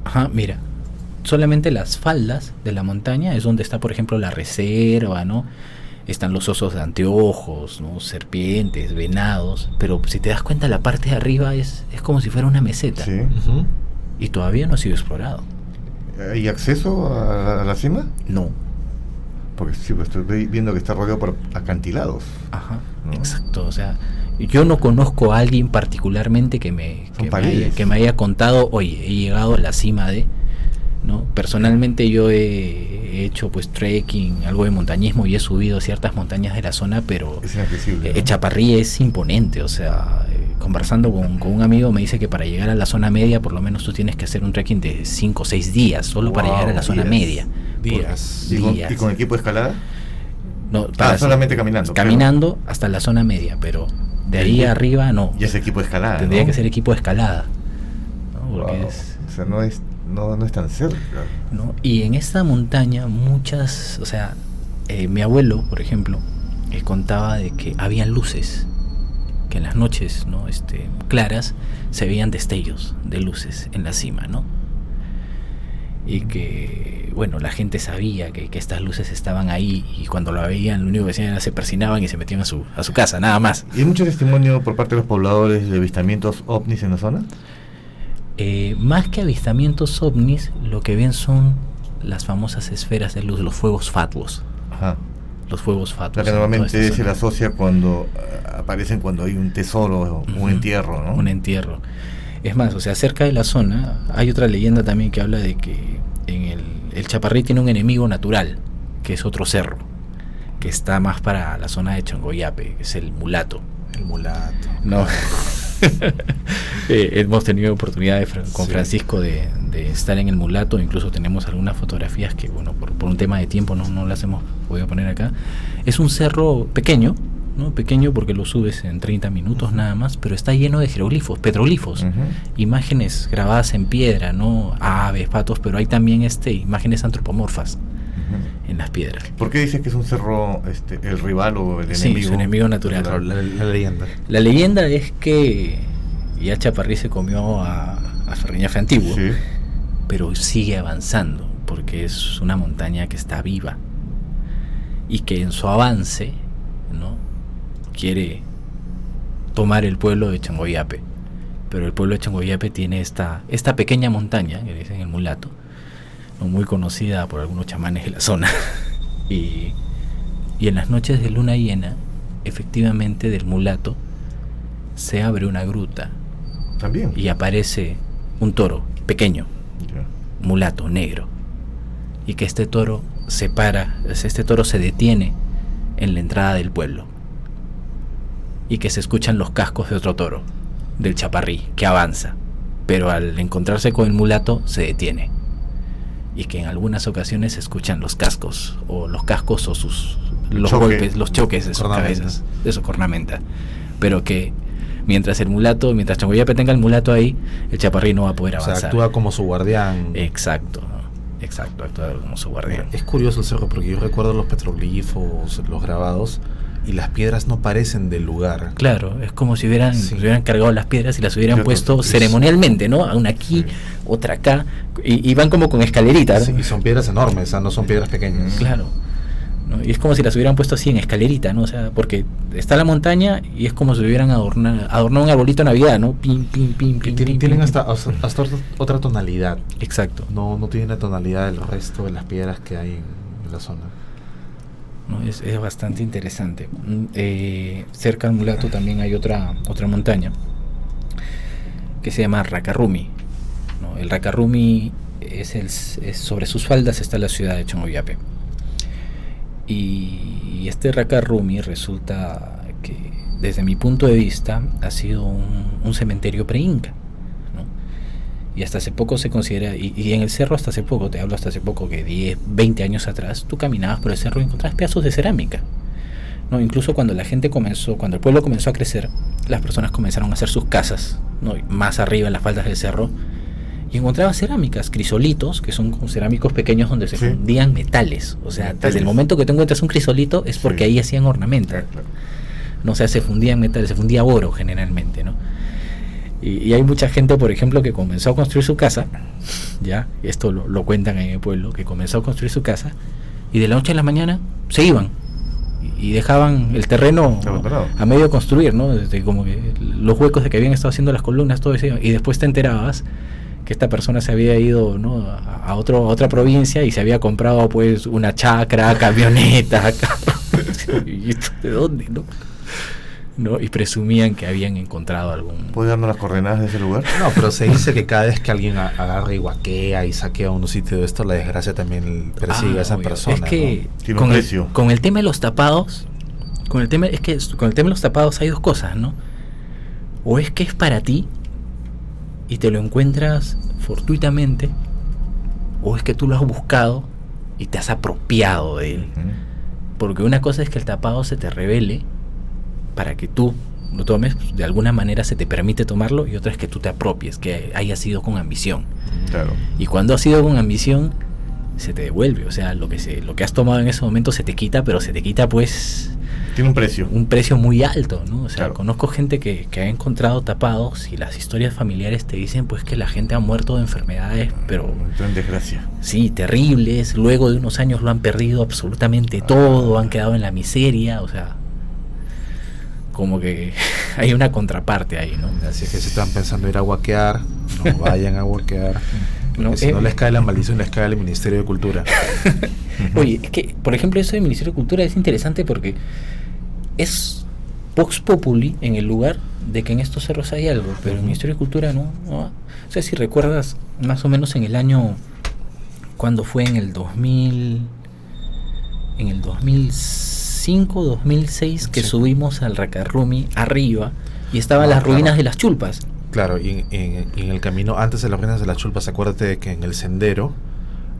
Ajá, mira, solamente las faldas de la montaña es donde está, por ejemplo, la reserva, ¿no? Están los osos de anteojos, ¿no? Serpientes, venados, pero si te das cuenta, la parte de arriba es como si fuera una meseta. Sí. Uh-huh. Y todavía no ha sido explorado. ¿Hay acceso a la cima? No. Porque sí, pues estoy viendo que está rodeado por acantilados. Ajá, ¿no? exacto. O sea, yo no conozco a alguien particularmente que me haya contado, oye, he llegado a la cima de... ¿no? Personalmente yo he hecho pues trekking, algo de montañismo, y he subido ciertas montañas de la zona, pero es inaccesible, ¿no? Chaparrí es imponente. O sea, conversando con un amigo me dice que para llegar a la zona media por lo menos tú tienes que hacer un trekking de 5 o 6 días solo para llegar a la zona media. Días. ¿Y con equipo de escalada? No, solamente caminando. Caminando hasta la zona media, pero de ahí arriba no. Y es equipo de escalada. Tendría ¿no? que ser equipo de escalada, ¿no? Porque O sea, no es tan cerca, ¿no? Y en esta montaña muchas, o sea, mi abuelo, por ejemplo, contaba de que habían luces, que en las noches, ¿no? Claras, se veían destellos de luces en la cima, ¿no? Y que, bueno, la gente sabía que estas luces estaban ahí, y cuando lo veían, lo único que hacían era se persinaban y se metían a su casa, nada más. ¿Y hay mucho testimonio por parte de los pobladores de avistamientos ovnis en la zona? Más que avistamientos ovnis, lo que ven son las famosas esferas de luz, los fuegos fatuos. Ajá. Los fuegos fatuos. La que normalmente se le asocia cuando aparecen cuando hay un tesoro, un entierro, ¿no? Un entierro. Es más, o sea, cerca de la zona hay otra leyenda también que habla de que en el Chaparrí tiene un enemigo natural, que es otro cerro, que está más para la zona de Changoyape, que es el Mulato. El Mulato. No. Hemos tenido oportunidad con Francisco de estar en el Mulato, incluso tenemos algunas fotografías que, bueno, por un tema de tiempo no las hemos podido poner acá. Es un cerro pequeño, ¿no? Pequeño porque lo subes en 30 minutos nada más, pero está lleno de jeroglifos, petroglifos, imágenes grabadas en piedra, ¿no? Aves, patos, pero hay también imágenes antropomorfas en las piedras. ¿Por qué dices que es un cerro el rival o el enemigo? Sí, su enemigo natural. La leyenda. La leyenda es que ya Chaparrí se comió a Ferreñafe antiguo, sí, pero sigue avanzando porque es una montaña que está viva y que en su avance, ¿no? Quiere tomar el pueblo de Changoyape, pero el pueblo de Changoyape tiene esta pequeña montaña que dicen el Mulato, ¿no? Muy conocida por algunos chamanes de la zona. y en las noches de luna llena, efectivamente, del Mulato se abre una gruta también, y aparece un toro pequeño, ya, mulato, negro, y que este toro se detiene en la entrada del pueblo, y que se escuchan los cascos de otro toro, del Chaparrí, que avanza, pero al encontrarse con el Mulato se detiene, y que en algunas ocasiones se escuchan los cascos o los golpes, los choques de sus cabezas, de su cornamenta, pero que mientras Changoyape tenga el Mulato ahí, el Chaparrí no va a poder avanzar. O sea, actúa como su guardián. Exacto, actúa como su guardián. Es curioso el cerro porque yo recuerdo los petroglifos, los grabados, y las piedras no parecen del lugar. Claro, es como si hubieran cargado las piedras y las hubieran puesto sí. ceremonialmente, ¿no? Una aquí, otra acá, y van como con escaleritas. Sí, y son piedras enormes, no son piedras pequeñas. Claro, ¿no? Y es como si las hubieran puesto así en escalerita, ¿no? O sea, porque está la montaña y es como si hubieran adornado un arbolito de Navidad, ¿no? Pim, pim, pim, pim. Tienen hasta otra tonalidad. Exacto. No tienen la tonalidad del resto de las piedras que hay en la zona. ¿No? Es bastante interesante. Cerca al Mulato también hay otra montaña que se llama Racarrumi, ¿no? El Racarrumi es sobre sus faldas está la ciudad de Chongoyape. Y este Racarrumi resulta que, desde mi punto de vista, ha sido un cementerio pre-inca, ¿no? Y hasta hace poco se considera, y en el cerro hasta hace poco, te hablo hasta hace poco, que 10, 20 años atrás, tú caminabas por el cerro y encontrabas pedazos de cerámica, ¿no? Incluso cuando cuando el pueblo comenzó a crecer, las personas comenzaron a hacer sus casas, ¿no? Más arriba en las faldas del cerro, y encontraba cerámicas, crisolitos, que son como cerámicos pequeños donde se fundían metales. O sea, desde el momento que tú encuentras un crisolito es porque ahí hacían ornamento. Claro. No, o sea, se fundían metales, se fundía oro generalmente, ¿no? Y hay mucha gente, por ejemplo, que comenzó a construir su casa, ya, esto lo cuentan en el pueblo, que comenzó a construir su casa y de la noche a la mañana se iban y dejaban el terreno a medio construir, ¿no? Desde como que los huecos de que habían estado haciendo las columnas, todo eso, y después te enterabas que esta persona se había ido, ¿no? a otra provincia y se había comprado pues una chacra, camioneta, ¿y esto de dónde, no? Y presumían que habían encontrado algún... ¿Puedes darnos las coordenadas de ese lugar? No, pero se dice que cada vez que alguien agarra y guaquea y saquea un sitio de esto, la desgracia también persigue a esa persona. Es que ¿no? Tiene un precio. Con el tema de los tapados, con el tema de los tapados hay dos cosas, ¿no? O es que es para ti y te lo encuentras fortuitamente, o es que tú lo has buscado y te has apropiado de él. Porque una cosa es que el tapado se te revele para que tú lo tomes, pues, de alguna manera se te permite tomarlo, y otra es que tú te apropies, que haya sido con ambición. Claro. Y cuando ha sido con ambición, se te devuelve. O sea, lo que has tomado en ese momento se te quita, pero se te quita pues... Tiene un precio. Un precio muy alto, ¿no? O sea, claro. Conozco gente que ha encontrado tapados, y las historias familiares te dicen pues que la gente ha muerto de enfermedades, pero... En desgracia. Sí, terribles. Luego de unos años lo han perdido absolutamente todo, han quedado en la miseria, o sea... Como que hay una contraparte ahí, ¿no? Así es que si están pensando ir a guaquear, no vayan a guaquear. No, si no les cae la maldición, les cae el Ministerio de Cultura. Oye, es que, por ejemplo, eso del Ministerio de Cultura es interesante porque es vox populi en el lugar de que en estos cerros hay algo, pero el Ministerio de Cultura no. O sea, si recuerdas, más o menos en el año, cuando fue en el 2005, 2006, que subimos al Racarrumi arriba y estaban las ruinas de las chulpas. Claro, y en el camino, antes de las ruinas de las chulpas, acuérdate de que en el sendero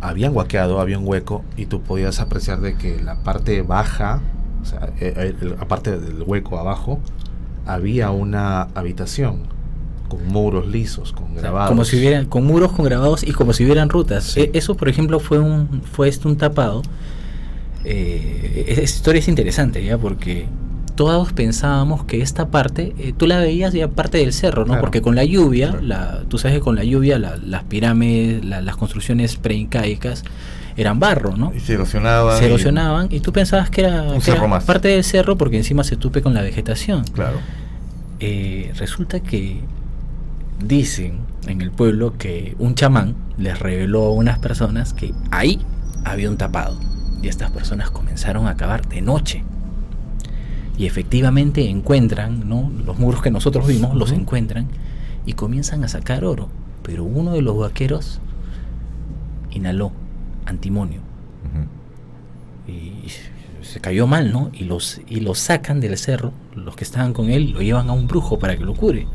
habían guaqueado, había un hueco, y tú podías apreciar de que la parte baja, o sea, aparte del hueco abajo, había una habitación con muros lisos, con grabados. Como si hubieran, con muros con grabados y como si hubieran rutas. Sí. Eso, por ejemplo, fue un tapado. Esa historia es interesante, ¿ya? Porque todos pensábamos que esta parte, tú la veías ya parte del cerro, ¿no? Claro. Porque con la lluvia, claro. Tú sabes que con la lluvia las pirámides, las construcciones preincaicas eran barro, ¿no? Y se erosionaban. Y tú pensabas que era parte del cerro porque encima se tupe con la vegetación. Claro. Resulta que dicen en el pueblo que un chamán les reveló a unas personas que ahí había un tapado. Y estas personas comenzaron a cavar de noche. Y efectivamente encuentran, ¿no? Los muros que nosotros vimos, los encuentran y comienzan a sacar oro. Pero uno de los vaqueros inhaló antimonio. Y se cayó mal, ¿no? Y los sacan del cerro, los que estaban con él, lo llevan a un brujo para que lo cure.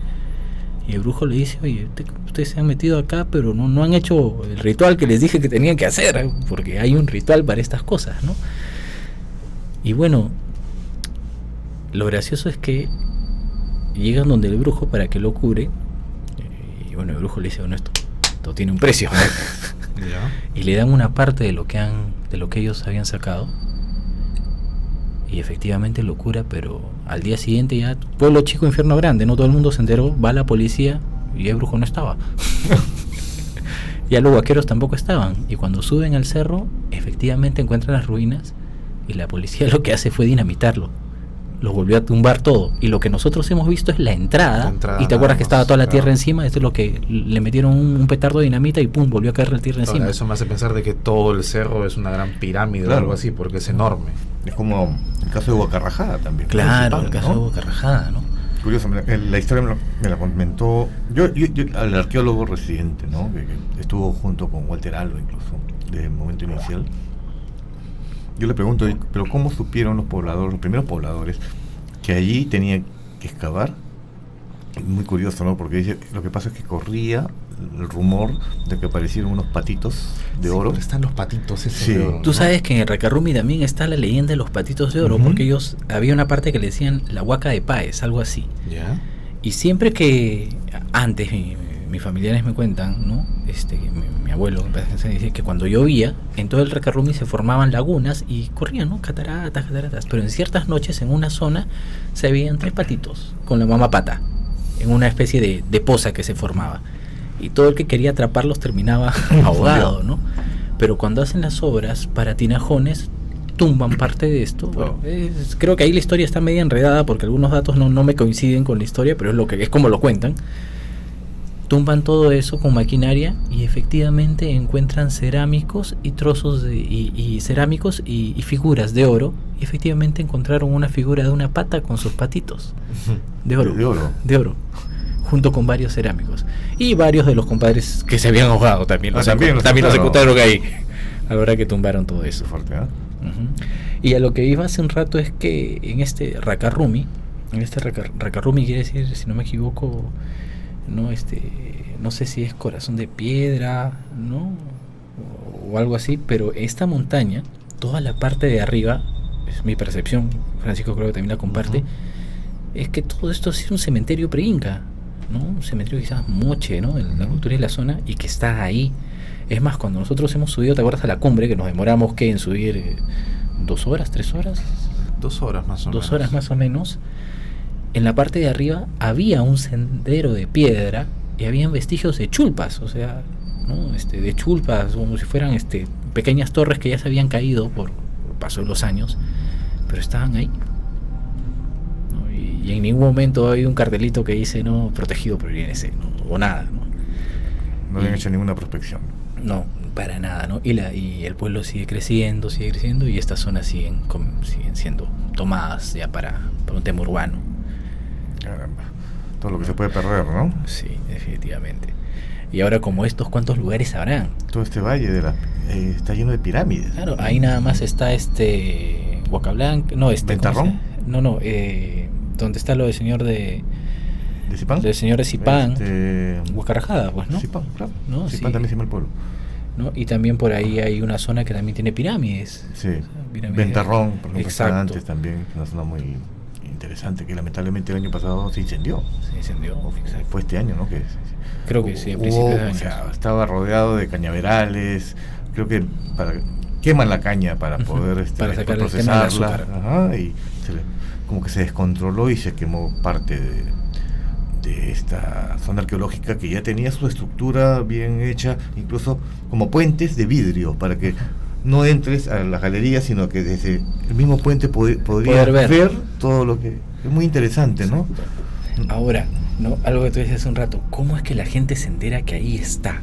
Y el brujo le dice, oye, ustedes se han metido acá, pero no han hecho el ritual que les dije que tenían que hacer, porque hay un ritual para estas cosas, ¿no? Y bueno, lo gracioso es que llegan donde el brujo para que lo cure, y bueno, el brujo le dice, bueno, esto tiene un precio, ¿no? Y le dan una parte de lo que ellos habían sacado, Y efectivamente locura, pero al día siguiente ya, pueblo chico, infierno grande, no todo el mundo se enteró, va la policía y el brujo no estaba. Ya los vaqueros tampoco estaban. Y cuando suben al cerro, efectivamente encuentran las ruinas y la policía lo que hace fue dinamitarlo. Lo volvió a tumbar todo. Y lo que nosotros hemos visto es la entrada y te acuerdas que estaba toda la tierra encima. Esto es lo que le metieron un petardo de dinamita y pum, volvió a caer la tierra encima. Eso me hace pensar de que todo el cerro es una gran pirámide o algo así, porque es enorme. Es como el caso de Huacarrajada también. Claro, el caso de Huacarrajada, ¿no? Curioso, la historia me la comentó yo, al arqueólogo residente, ¿no? Que estuvo junto con Walter Alba incluso, desde el momento inicial. Yo le pregunto, pero ¿cómo supieron los primeros pobladores, que allí tenían que excavar? Muy curioso, ¿no? Porque dice, lo que pasa es que corría el rumor de que aparecieron unos patitos de oro. Están los patitos esos sí, de oro, Tú ¿no? sabes que en el Racarrumi también está la leyenda de los patitos de oro, porque ellos, había una parte que le decían la huaca de Páez, algo así. ¿Ya? Y siempre que, antes mis familiares me cuentan, ¿no? Mi abuelo me dice que cuando llovía, en todo el Racarrumi se formaban lagunas y corrían, ¿no? Cataratas, pero en ciertas noches en una zona se veían 3 patitos con la mamá pata, en una especie de poza que se formaba. Y todo el que quería atraparlos terminaba ahogado, ¿no? Pero cuando hacen las obras para tinajones, tumban parte de esto. Bueno, creo que ahí la historia está media enredada porque algunos datos no me coinciden con la historia, pero es como lo cuentan. Tumban todo eso con maquinaria y efectivamente encuentran cerámicos y trozos y cerámicos y figuras de oro. Y efectivamente encontraron una figura de una pata con sus patitos de oro. De oro. Junto con varios cerámicos. Y varios de los compadres que se habían ahogado también. También los encontraron ahí. A la hora que tumbaron todo eso. Fuerte, ¿eh? Y a lo que iba hace un rato es que en este Racarrumi, Racarrumi quiere decir, si no me equivoco, no sé si es corazón de piedra, ¿no? O algo así, pero esta montaña, toda la parte de arriba, es mi percepción, Francisco creo que también la comparte, es que todo esto es un cementerio pre-inca, ¿no? Un cementerio quizás moche, ¿no? De la cultura y la zona, y que está ahí. Es más, cuando nosotros hemos subido, ¿te acuerdas? A la cumbre, que nos demoramos, ¿qué? En subir 2 horas, 3 horas. 2 horas más o menos. 2 horas más o menos. En la parte de arriba había un sendero de piedra y habían vestigios de chulpas, o sea, ¿no? De chulpas, como si fueran pequeñas torres que ya se habían caído por paso de los años, pero estaban ahí, ¿no? Y en ningún momento ha habido un cartelito que dice, no, protegido por el INC, ¿no? O nada, ¿no? No habían hecho ninguna prospección. No, para nada, ¿no? Y el pueblo sigue creciendo y estas zonas siguen siendo tomadas ya para un tema urbano. Caramba, todo lo que se puede perder, ¿no? Sí, definitivamente. Y ahora, como estos, ¿cuántos lugares habrán? Todo este valle está lleno de pirámides. Claro, ahí nada más está Huacablanca, ¿Ventarrón? Donde está lo del señor ¿De Zipán? Del señor de Zipán, Huacarajada, pues, ¿no? Zipán, claro. ¿No? Zipán Sí. también se llama el pueblo. ¿No? Y también por ahí hay una zona que también tiene pirámides. Sí, pirámides. Ventarrón, por ejemplo, Exacto. está antes también, una zona muy interesante que lamentablemente el año pasado se incendió. Se incendió. Fue este año, ¿no? Creo que sí, a principios de año. O sea, estaba rodeado de cañaverales, creo que queman la caña para poder para sacar el tema del azúcar. Ajá, y como que se descontroló y se quemó parte de esta zona arqueológica que ya tenía su estructura bien hecha, incluso como puentes de vidrio, para que no entres a la galería, sino que desde el mismo puente podrías ver todo lo que... Es muy interesante, ¿no? Ahora, ¿no? Algo que tú decías hace un rato, ¿cómo es que la gente se entera que ahí está?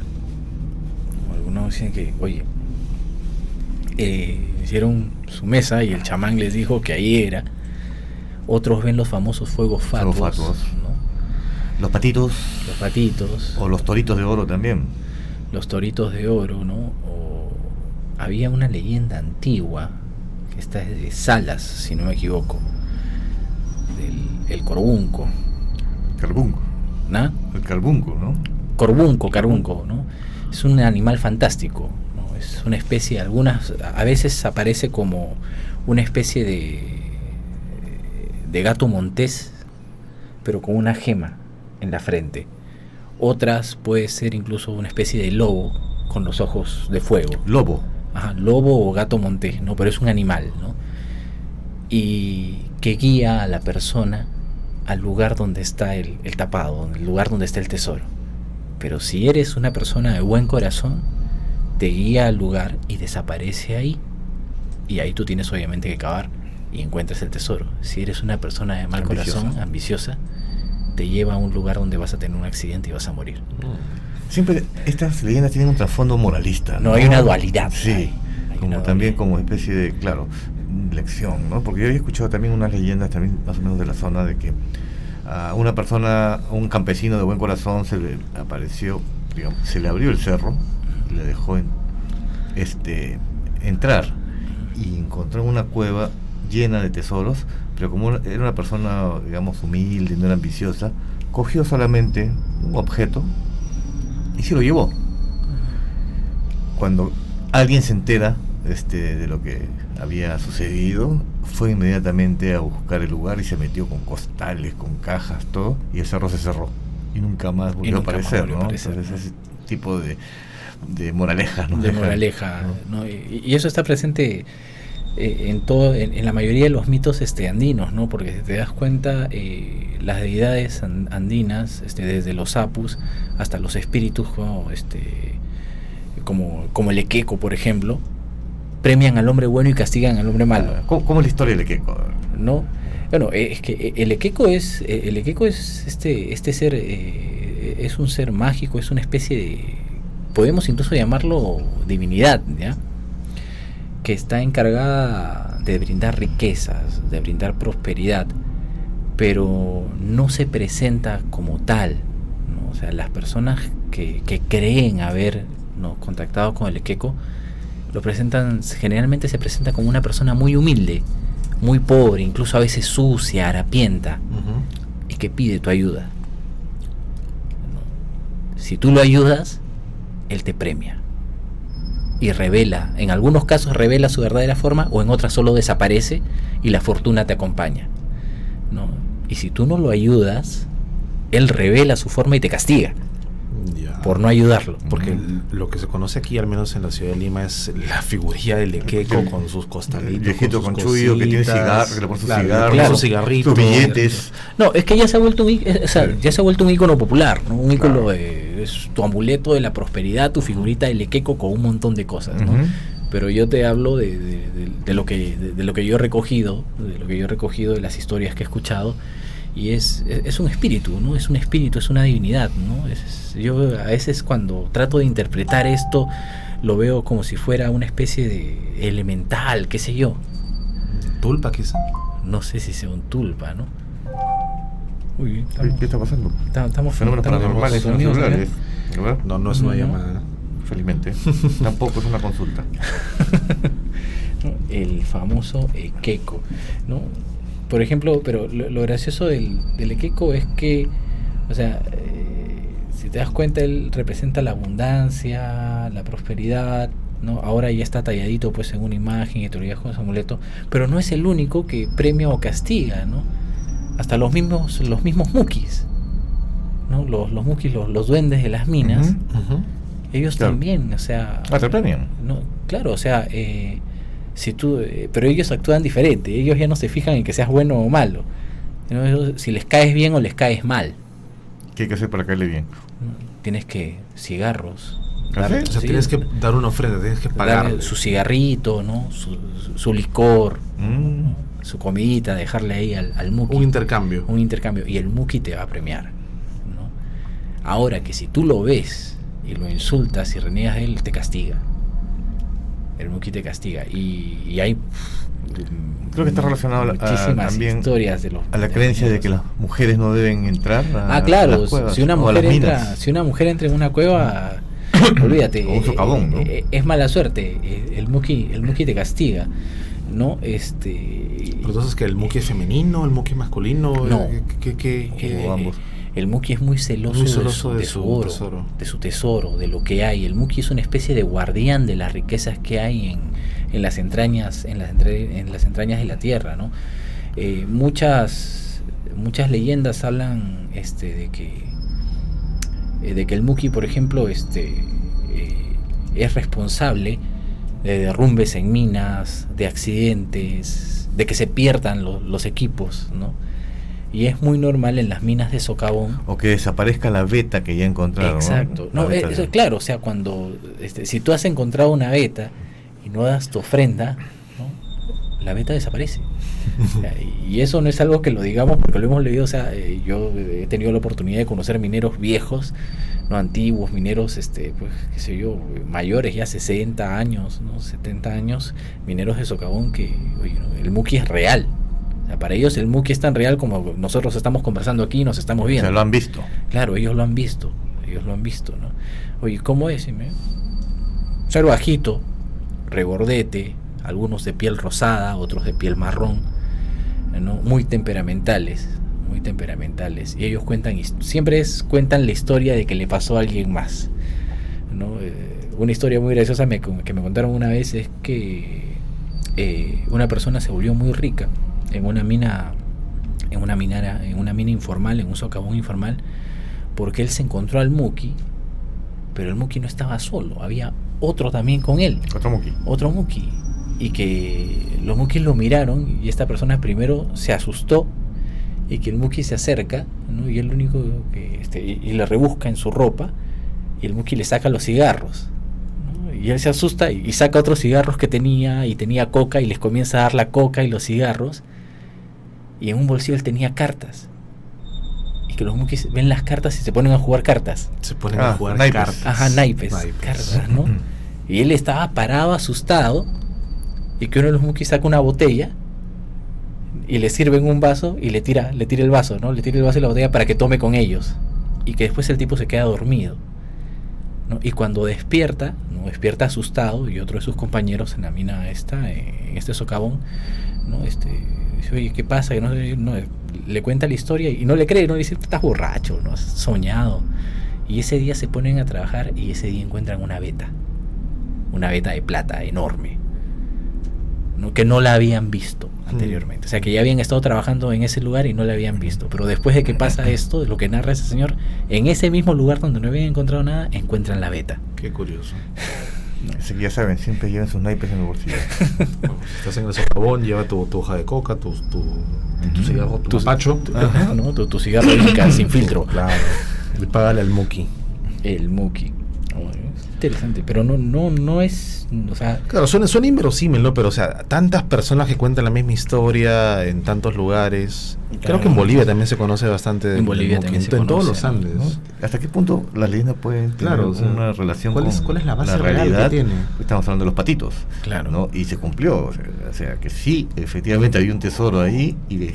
Algunos dicen que, oye, hicieron su mesa y el chamán les dijo que ahí era. Otros ven los famosos fuegos fatuos, ¿no? Los patitos. Los patitos. O los toritos de oro también. Los toritos de oro, ¿no? O había una leyenda antigua, que está de Salas, si no me equivoco, el corbunco. Carbunco. ¿No? El carbunco, ¿no? Carbunco, ¿no? Es un animal fantástico, ¿no? Es una especie, a veces aparece como una especie de gato montés, pero con una gema en la frente. Otras puede ser incluso una especie de lobo con los ojos de fuego. Lobo. Ajá, lobo o gato montés, ¿no? Pero es un animal, ¿no? y que guía a la persona al lugar donde está el tapado, el lugar donde está el tesoro. Pero si eres una persona de buen corazón, te guía al lugar y desaparece ahí. Y ahí tú tienes obviamente que cavar y encuentras el tesoro. Si eres una persona de mal corazón, ambiciosa, te lleva a un lugar donde vas a tener un accidente y vas a morir. Siempre estas leyendas tienen un trasfondo moralista. No hay una dualidad. Sí, hay como una también dualidad. como especie de, claro, lección, ¿no? Porque yo había escuchado también unas leyendas también más o menos de la zona de que a una persona, un campesino de buen corazón se le apareció, digamos, se le abrió el cerro y le dejó entrar y encontró una cueva llena de tesoros, pero como era una persona, digamos, humilde, no era ambiciosa, cogió solamente un objeto y se lo llevó. Cuando alguien se entera de lo que había sucedido, fue inmediatamente a buscar el lugar y se metió con costales, con cajas, todo, y el cerro se cerró y nunca más volvió a aparecer, ¿no? Entonces ese tipo de moraleja, ¿no? De moraleja, ¿no? Y eso está presente en la mayoría de los mitos andinos, ¿no? Porque si te das cuenta, las deidades andinas, desde los apus hasta los espíritus, ¿no? como el Equeco, por ejemplo, premian al hombre bueno y castigan al hombre malo. ¿Cómo es la historia del Equeco? ¿No? Bueno, es que el Equeco es este ser, es un ser mágico, es una especie de, podemos incluso llamarlo divinidad, ¿ya? Que está encargada de brindar riquezas, de brindar prosperidad, pero no se presenta como tal, ¿no? O sea, las personas que creen haber, ¿no?, contactado con el Equeco lo presentan, generalmente se presenta como una persona muy humilde, muy pobre, incluso a veces sucia, harapienta, y que pide tu ayuda, ¿no? Si tú lo ayudas, él te premia y revela, en algunos casos revela su verdadera forma, o en otras solo desaparece y la fortuna te acompaña, ¿no? Y si tú no lo ayudas, él revela su forma y te castiga por no ayudarlo. Porque lo que se conoce aquí, al menos en la ciudad de Lima, es la figurilla del Equeco con sus costalitos, el viejito con chullo que tiene cigarros, que le pone sus cigarros, claro, sus cigarritos, sus billetes. No, es que ya se ha vuelto ya se ha vuelto un ícono popular, ¿no? Un ícono, es tu amuleto de la prosperidad, tu figurita del Equeco con un montón de cosas, ¿no? Pero yo te hablo de lo que yo he recogido, de las historias que he escuchado, y es un espíritu, ¿no? Es un espíritu, es una divinidad, ¿no? Yo a veces cuando trato de interpretar esto lo veo como si fuera una especie de elemental, qué sé yo. ¿Tulpa quizá? No sé si sea un tulpa, ¿no? Uy, ¿Qué está pasando? Estamos fenómenos paranormales en los celulares. No es una llamada. Felizmente. Tampoco es una consulta. El famoso Equeco, ¿no? Por ejemplo, pero lo gracioso del Equeco es que, o sea, si te das cuenta, él representa la abundancia, la prosperidad, ¿no? Ahora ya está talladito pues en una imagen y te lo llevas con su amuleto, pero no es el único que premia o castiga, ¿no? Hasta los mismos mukis, ¿no? Los mukis, los duendes de las minas, ellos también, o sea... te premian. No, claro, o sea... pero ellos actúan diferente, ellos ya no se fijan en que seas bueno o malo, ¿no? Ellos, si les caes bien o les caes mal. ¿Qué hay que hacer para caerle bien? Tienes que cigarros, ¿Ah, sí? O sea, tienes que dar una ofrenda, tienes que pagarle su cigarrito, ¿no? Su licor, su comidita, dejarle ahí al muki. Un intercambio, y el muki te va a premiar, ¿no? Ahora que si tú lo ves y lo insultas y reniegas de él, te castiga. El muki te castiga y hay creo que está relacionado muchísimas también historias a la creencia de que las mujeres no deben entrar a claro, las cuevas, si una mujer entra en una cueva, olvídate, o un socavón, ¿no? Es mala suerte, el muki te castiga, ¿no? Pero entonces, que el muki es femenino, el muki es masculino, no, ambos. El muki es muy celoso de su oro, tesoro. De su tesoro, de lo que hay. El muki es una especie de guardián de las riquezas que hay en las entrañas, en las entrañas de la tierra, ¿no? Muchas leyendas hablan de que el muki, por ejemplo, es responsable de derrumbes en minas, de accidentes, de que se pierdan los equipos, ¿no? Y es muy normal en las minas de socavón. O que desaparezca la veta que ya encontraron. Exacto. ¿no? No, eso, claro, o sea, cuando si tú has encontrado una veta y no das tu ofrenda, ¿no? La veta desaparece. O sea, y eso no es algo que lo digamos porque lo hemos leído. O sea, yo he tenido la oportunidad de conocer mineros viejos, no antiguos, mineros, pues, qué sé yo, mayores, ya 60 años, ¿no? 70 años, mineros de socavón que, oye, ¿no? El muki es real. O sea, para ellos el muki es tan real como nosotros estamos conversando aquí y nos estamos viendo. O sea, lo han visto. Claro, ellos lo han visto, ¿no? Oye, ¿cómo es? Ser bajito, regordete, algunos de piel rosada, otros de piel marrón, ¿no? Muy temperamentales, y ellos siempre cuentan la historia de que le pasó a alguien más, ¿no? Una historia muy graciosa que me contaron una vez es que una persona se volvió muy rica en una mina informal, en un socavón informal, porque él se encontró al muki, pero el muki no estaba solo, había otro también con él. Otro muki. Y que los mukis lo miraron y esta persona primero se asustó y que el muki se acerca, ¿no? Y él único que y le rebusca en su ropa y el muki le saca los cigarros, ¿no? Y él se asusta y saca otros cigarros que tenía coca y les comienza a dar la coca y los cigarros, y en un bolsillo él tenía cartas. Y que los mukis ven las cartas y se ponen a jugar cartas. Se ponen a jugar naipes. cartas. Ajá, naipes. Cartas, ¿no? Y él estaba parado, asustado, y que uno de los mukis saca una botella y le sirve en un vaso y le tira el vaso, ¿no? Le tira el vaso y la botella para que tome con ellos. Y que después el tipo se queda dormido, ¿no? Y cuando despierta, ¿no? Despierta asustado, y otro de sus compañeros en la mina en este socavón, ¿no? Dice, oye, ¿qué pasa? Que no, le cuenta la historia y no le cree, ¿no? Le dice, estás borracho, ¿no? Has soñado. Y ese día se ponen a trabajar y ese día encuentran una veta de plata enorme, ¿no? Que no la habían visto anteriormente. O sea, que ya habían estado trabajando en ese lugar y no la habían visto. Pero después de que pasa esto, de lo que narra ese señor, en ese mismo lugar donde no habían encontrado nada, encuentran la veta. Qué curioso. Así que ya saben, siempre llevan sus naipes en el bolsillo. Bueno, si estás en el socavón, lleva tu hoja de coca, tu cigarro, tu mapacho. ¿No? Tu cigarro Inca sin filtro. Claro. Y págale al muki. El muki. Interesante, pero no es, o sea, claro, suena inverosímil, ¿no? Pero, o sea, tantas personas que cuentan la misma historia en tantos lugares. Claro, creo que en Bolivia también se conoce bastante. En Bolivia también se conoce, en todos los Andes, ¿no? ¿Hasta qué punto las leyendas pueden tener una relación con ¿cuál es la base realidad real que tiene? Estamos hablando de los patitos, claro, ¿no? Y se cumplió, o sea que sí, efectivamente había un tesoro ahí y de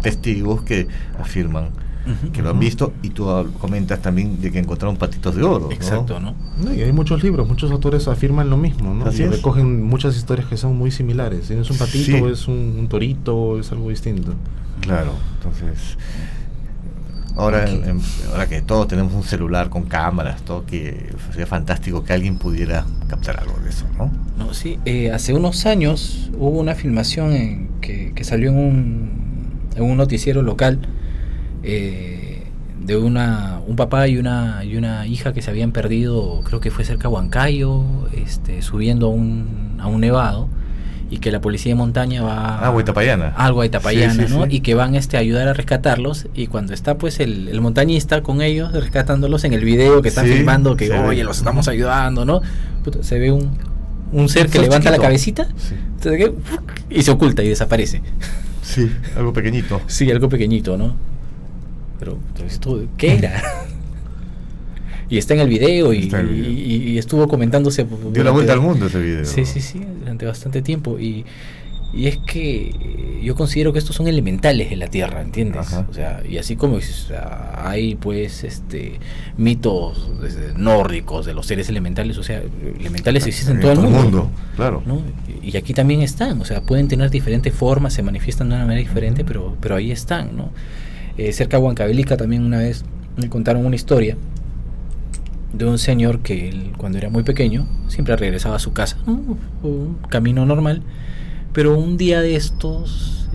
testigos que afirman que lo han visto, y tú comentas también de que encontraron patitos de oro. Exacto, ¿no? Y hay muchos libros, muchos autores afirman lo mismo, ¿no? Así y es. recogen muchas historias que son muy similares. Si es un patito, Sí. es un torito, es algo distinto. Claro, entonces ahora que todos tenemos un celular con cámaras, todo, que sería fantástico que alguien pudiera captar algo de eso, ¿no? No, sí, hace unos años hubo una filmación que salió en un noticiero local, de un papá y una hija que se habían perdido, creo que fue cerca de Huancayo, subiendo a un nevado, y que la policía de montaña va Agua Itapayana, sí, ¿no? sí. Y que van a ayudar a rescatarlos, y cuando está pues el montañista con ellos rescatándolos, en el video que están filmando, que oye, los estamos ayudando, ¿no? Puta, se ve un ser que levanta la cabecita, y se oculta y desaparece. Sí, algo pequeñito. Sí, algo pequeñito, ¿no? Pero esto, ¿qué era? Y está en el video y estuvo comentándose. Dio la vuelta al mundo ese video. Sí, durante bastante tiempo. Y es que yo considero que estos son elementales de la Tierra, ¿entiendes? Ajá. O sea, y así como hay pues mitos nórdicos de los seres elementales, o sea, elementales existen en todo el mundo. Claro. ¿No? Y aquí también están, o sea, pueden tener diferentes formas, se manifiestan de una manera diferente, pero ahí están, ¿no? Cerca de Huancavelica también una vez me contaron una historia de un señor que él, cuando era muy pequeño, siempre regresaba a su casa, ¿no? Un camino normal, pero un día de estos,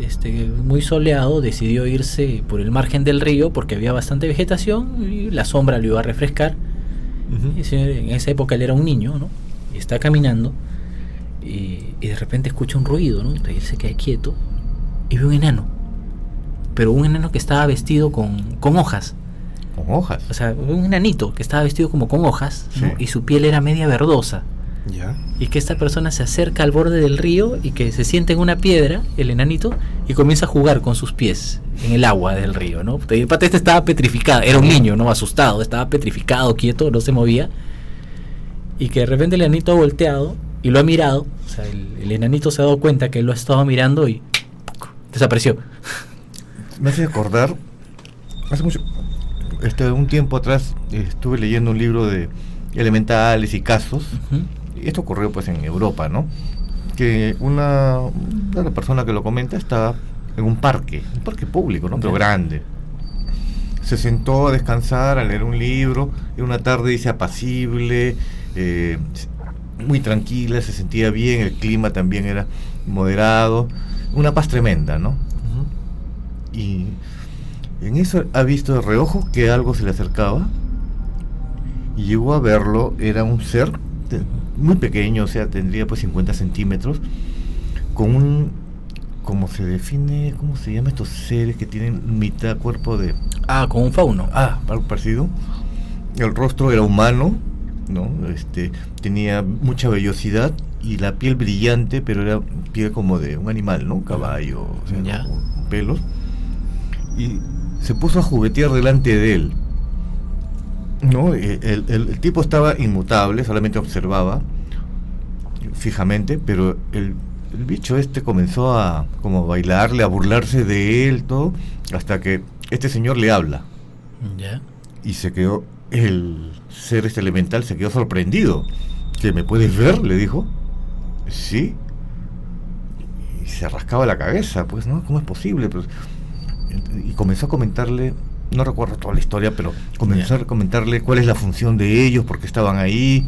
muy soleado, decidió irse por el margen del río porque había bastante vegetación y la sombra lo iba a refrescar. Y en esa época él era un niño, ¿no? Y está caminando y de repente escucha un ruido, ¿no? Entonces él se queda quieto, y ve un enano, pero un enano que estaba vestido con hojas. Con hojas. O sea, un enanito que estaba vestido como con hojas, ¿no? Sí. Y su piel era media verdosa. Ya. Y que esta persona se acerca al borde del río y que se sienta en una piedra, el enanito, y comienza a jugar con sus pies en el agua del río, ¿no? El pata este estaba petrificado, era un niño, ¿no? Asustado, estaba petrificado, quieto, no se movía. Y que de repente el enanito ha volteado y lo ha mirado. O sea, el enanito se ha dado cuenta que él lo ha estado mirando y desapareció. Me hace acordar, hace mucho, un tiempo atrás estuve leyendo un libro de elementales y casos. Uh-huh. Y esto ocurrió pues en Europa, ¿no? Que una persona que lo comenta estaba en un parque público, ¿no? Pero grande. Se sentó a descansar, a leer un libro, en una tarde, dice, apacible, muy tranquila, se sentía bien, el clima también era moderado, una paz tremenda, ¿no? Ujú. Y en eso ha visto de reojo que algo se le acercaba y llegó a verlo. Era un ser muy pequeño, o sea, tendría pues 50 centímetros, con un, ¿cómo se define? ¿Cómo se llama estos seres que tienen mitad cuerpo de... Con un fauno. algo parecido. El rostro era humano, ¿no? Tenía mucha vellosidad y la piel brillante, pero era piel como de un animal, ¿no? Un caballo, o sea, Ya. con pelos. Y se puso a juguetear delante de él, ¿no? El tipo estaba inmutable, solamente observaba fijamente, pero el bicho comenzó a como bailarle, a burlarse de él, todo, hasta que este señor le habla. Ya. Y se quedó, el ser elemental se quedó sorprendido. ¿Que me puedes ver?, le dijo. Sí. Y se rascaba la cabeza, pues, ¿no? ¿Cómo es posible? Pues, y comenzó a comentarle, no recuerdo toda la historia, pero comenzó a comentarle cuál es la función de ellos, por qué estaban ahí,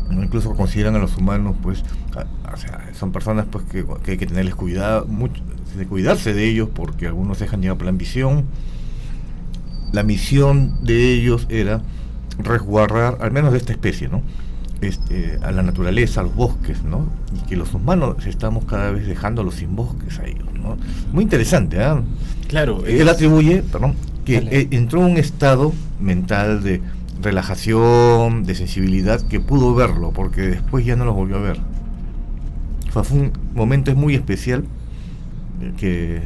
¿no? Incluso consideran a los humanos, pues, o sea, son personas pues que hay que tenerles cuidado, mucho, de cuidarse de ellos, porque algunos se dejan llevar por la ambición. La misión de ellos era resguardar, al menos de esta especie, ¿no? A la naturaleza, a los bosques, ¿no? Y que los humanos estamos cada vez dejándolos sin bosques a ellos, ¿no? Muy interesante, ¿eh? Claro. Él atribuye, que Dale. entró en un estado mental de relajación, de sensibilidad, que pudo verlo, porque después ya no lo volvió a ver. Fue un momento muy especial, que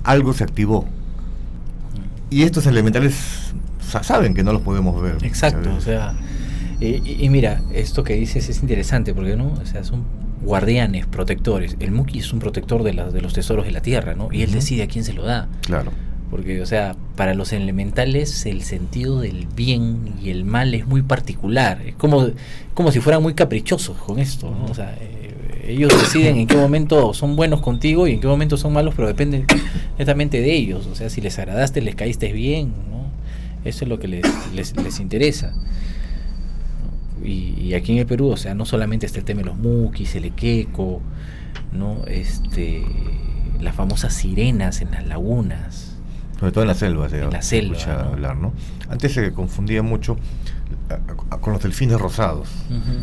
algo se activó. Y estos elementales saben que no los podemos ver. Exacto, ¿sabes? o sea, y mira, esto que dices es interesante porque, ¿no? O sea, son guardianes, protectores. El Muki es un protector de los tesoros de la tierra, ¿no? Y él decide a quién se lo da. Claro. Porque, o sea, para los elementales el sentido del bien y el mal es muy particular. Es como si fueran muy caprichosos con esto, ¿no? O sea, ellos deciden en qué momento son buenos contigo y en qué momento son malos, pero depende netamente de ellos. O sea, si les agradaste, les caíste bien, ¿no? Eso es lo que les interesa. Y aquí en el Perú, o sea, no solamente está el tema de los mukis, el equeco, ¿no? Las famosas sirenas en las lagunas. Sobre todo en la selva, En la selva, escucha ¿no? hablar, ¿no? Antes se confundía mucho con los delfines rosados.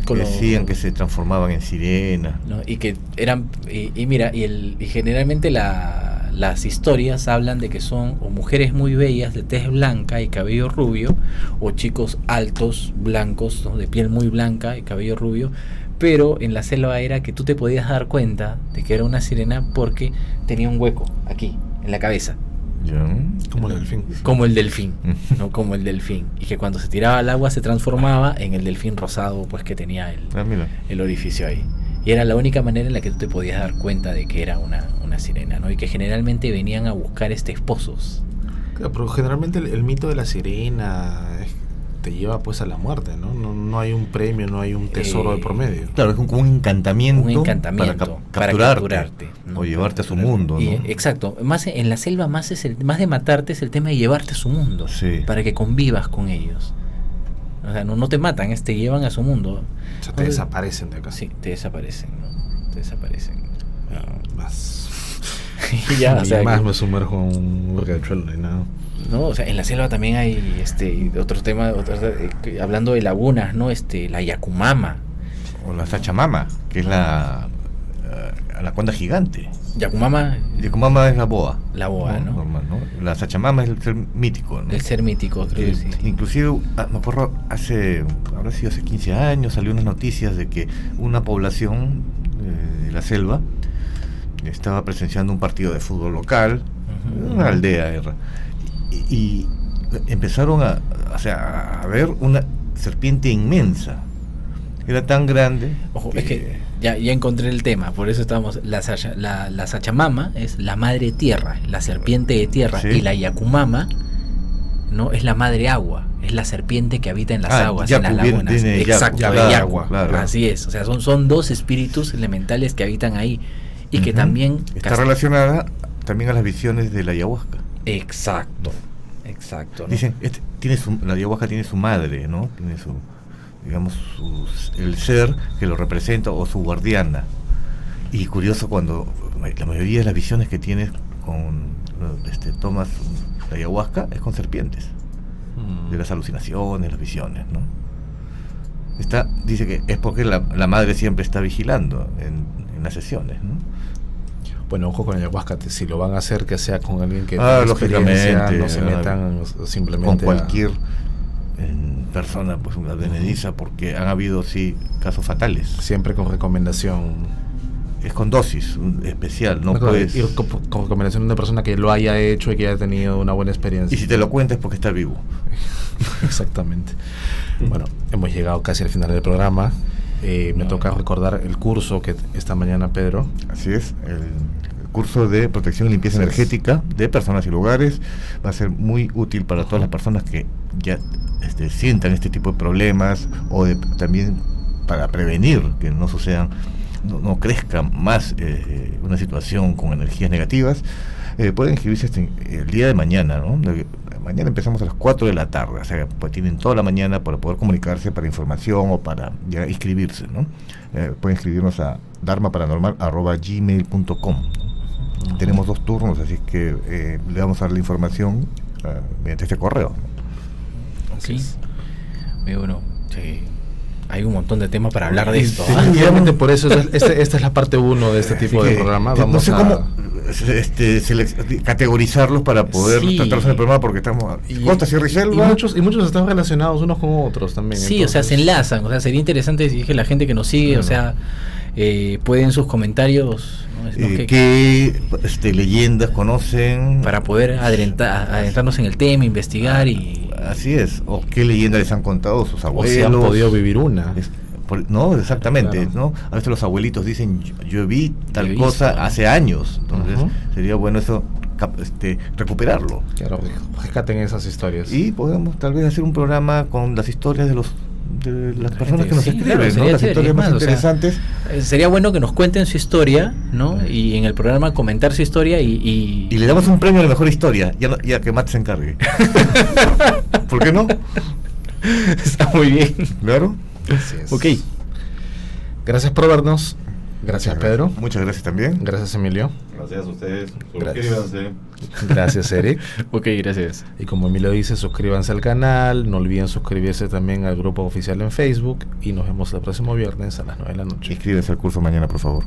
Con Decían que se transformaban en sirenas. ¿no? Y que eran, y mira, y generalmente las historias hablan de que son o mujeres muy bellas de tez blanca y cabello rubio, o chicos altos, blancos, ¿no? De piel muy blanca y cabello rubio, pero en la selva era que tú te podías dar cuenta de que era una sirena porque tenía un hueco aquí, en la cabeza. ¿Ya? Como el delfín. Como el delfín, ¿no? Como el delfín. Y que cuando se tiraba al agua se transformaba en el delfín rosado, pues que tenía Mira. el orificio ahí. Y era la única manera en la que tú te podías dar cuenta de que era una sirena, ¿no? Y que generalmente venían a buscar esposos. Claro, pero generalmente el mito de la sirena te lleva pues a la muerte, ¿no? No hay un premio, no hay un tesoro de por medio. Claro, es como un encantamiento, Un encantamiento para capturarte, ¿no? o llevarte a su mundo, Y, ¿no? exacto, más en la selva más de matarte es el tema de llevarte a su mundo, Sí. para que convivas con ellos. O sea, no te matan, te llevan a su mundo. O sea, te desaparecen de acá. Sí, te desaparecen, ¿no? Te desaparecen. Más. Y ya, o sea, más que- me sumerjo en un riachuelo y nada. ¿no? O sea, en la selva también hay otro tema, hablando de lagunas, ¿no? La Yacumama. O la Sachamama, que es la anaconda gigante. Yakumama. Yakumama es la boa. La boa, ¿no? Normal, ¿no? La Sachamama es el ser mítico, ¿no? El ser mítico, creo que sí. Inclusive, me acuerdo, habrá sido hace 15 años, salió unas noticias de que una población de la selva estaba presenciando un partido de fútbol local, una aldea, y empezaron a ver una serpiente inmensa. Era tan grande. Ojo, es que ya encontré el tema, por eso estamos. La Sachamama es la madre tierra, la serpiente de tierra, sí. Y la Yakumama, ¿no? Es la madre agua, es la serpiente que habita en las aguas, Yaku, en las lagunas. Exacto, Yaku, claro, Yaku. claro. Así es, o sea, son dos espíritus elementales que habitan ahí y que también está relacionada también a las visiones de la ayahuasca. Exacto, ¿no? Dicen, la ayahuasca tiene su madre, ¿no? Tiene su, digamos, el ser que lo representa o su guardiana. Y curioso, cuando la mayoría de las visiones que tienes tomas la ayahuasca es con serpientes, de las alucinaciones, las visiones, ¿no? Dice que es porque la madre siempre está vigilando en las sesiones, ¿no? Bueno, ojo con el ayahuasca, si lo van a hacer, que sea con alguien que lógicamente, no se metan simplemente con cualquier persona, pues una advenediza, porque han habido casos fatales. Siempre con recomendación. Es con dosis especial, no puedes ir con recomendación de una persona que lo haya hecho y que haya tenido una buena experiencia. Y si te lo cuentas, porque está vivo. Exactamente. Bueno, hemos llegado casi al final del programa. Me toca recordar el curso que esta mañana, Pedro. Así es, el curso de protección y limpieza energética de personas y lugares va a ser muy útil para todas las personas que ya sientan este tipo de problemas, o también para prevenir que no sucedan, no crezca más una situación con energías negativas. Pueden inscribirse el día de mañana, ¿no? Mañana empezamos a las 4 de la tarde, o sea, pues tienen toda la mañana para poder comunicarse para información o para ya inscribirse, ¿no? Pueden inscribirnos a dharmaparanormal@gmail.com. Tenemos 2 turnos, así que le vamos a dar la información mediante este correo. Sí. Muy bueno. Sí. Hay un montón de temas para hablar de esto. Y realmente por eso esta es la parte 1 de este tipo de programa. Vamos no sé cómo categorizarlos para poder tratarlos en el programa, porque estamos costa, sierra y selva. Y muchos están relacionados unos con otros también. Sí, entonces, o sea, se enlazan. O sea, sería interesante si dije la gente que nos sigue, o sea, pueden sus comentarios, ¿no? ¿Qué leyendas conocen? Para poder adentrarnos en el tema, investigar y... Así es, o qué leyendas les han contado sus abuelos. O si han podido vivir una. No, exactamente, claro. ¿No? A veces los abuelitos dicen, yo vi tal cosa hace años, entonces sería bueno eso, recuperarlo. Claro, rescaten esas historias. Y podemos tal vez hacer un programa con las historias de las personas que nos escriben, claro, ¿no? Las historias más interesantes. Sería bueno que nos cuenten su historia, ¿no? Y en el programa comentar su historia y le damos un premio a la mejor historia, ya que Matt se encargue. ¿Por qué no? Está muy bien. Claro. Así es. Ok. Gracias por vernos. Gracias, Pedro. Muchas gracias también. Gracias, Emilio. Gracias a ustedes. Suscríbanse. Gracias, Eric. Ok, gracias. Y como Emilio dice, suscríbanse al canal. No olviden suscribirse también al grupo oficial en Facebook. Y nos vemos el próximo viernes a las 9 de la noche. Inscríbanse al curso mañana, por favor.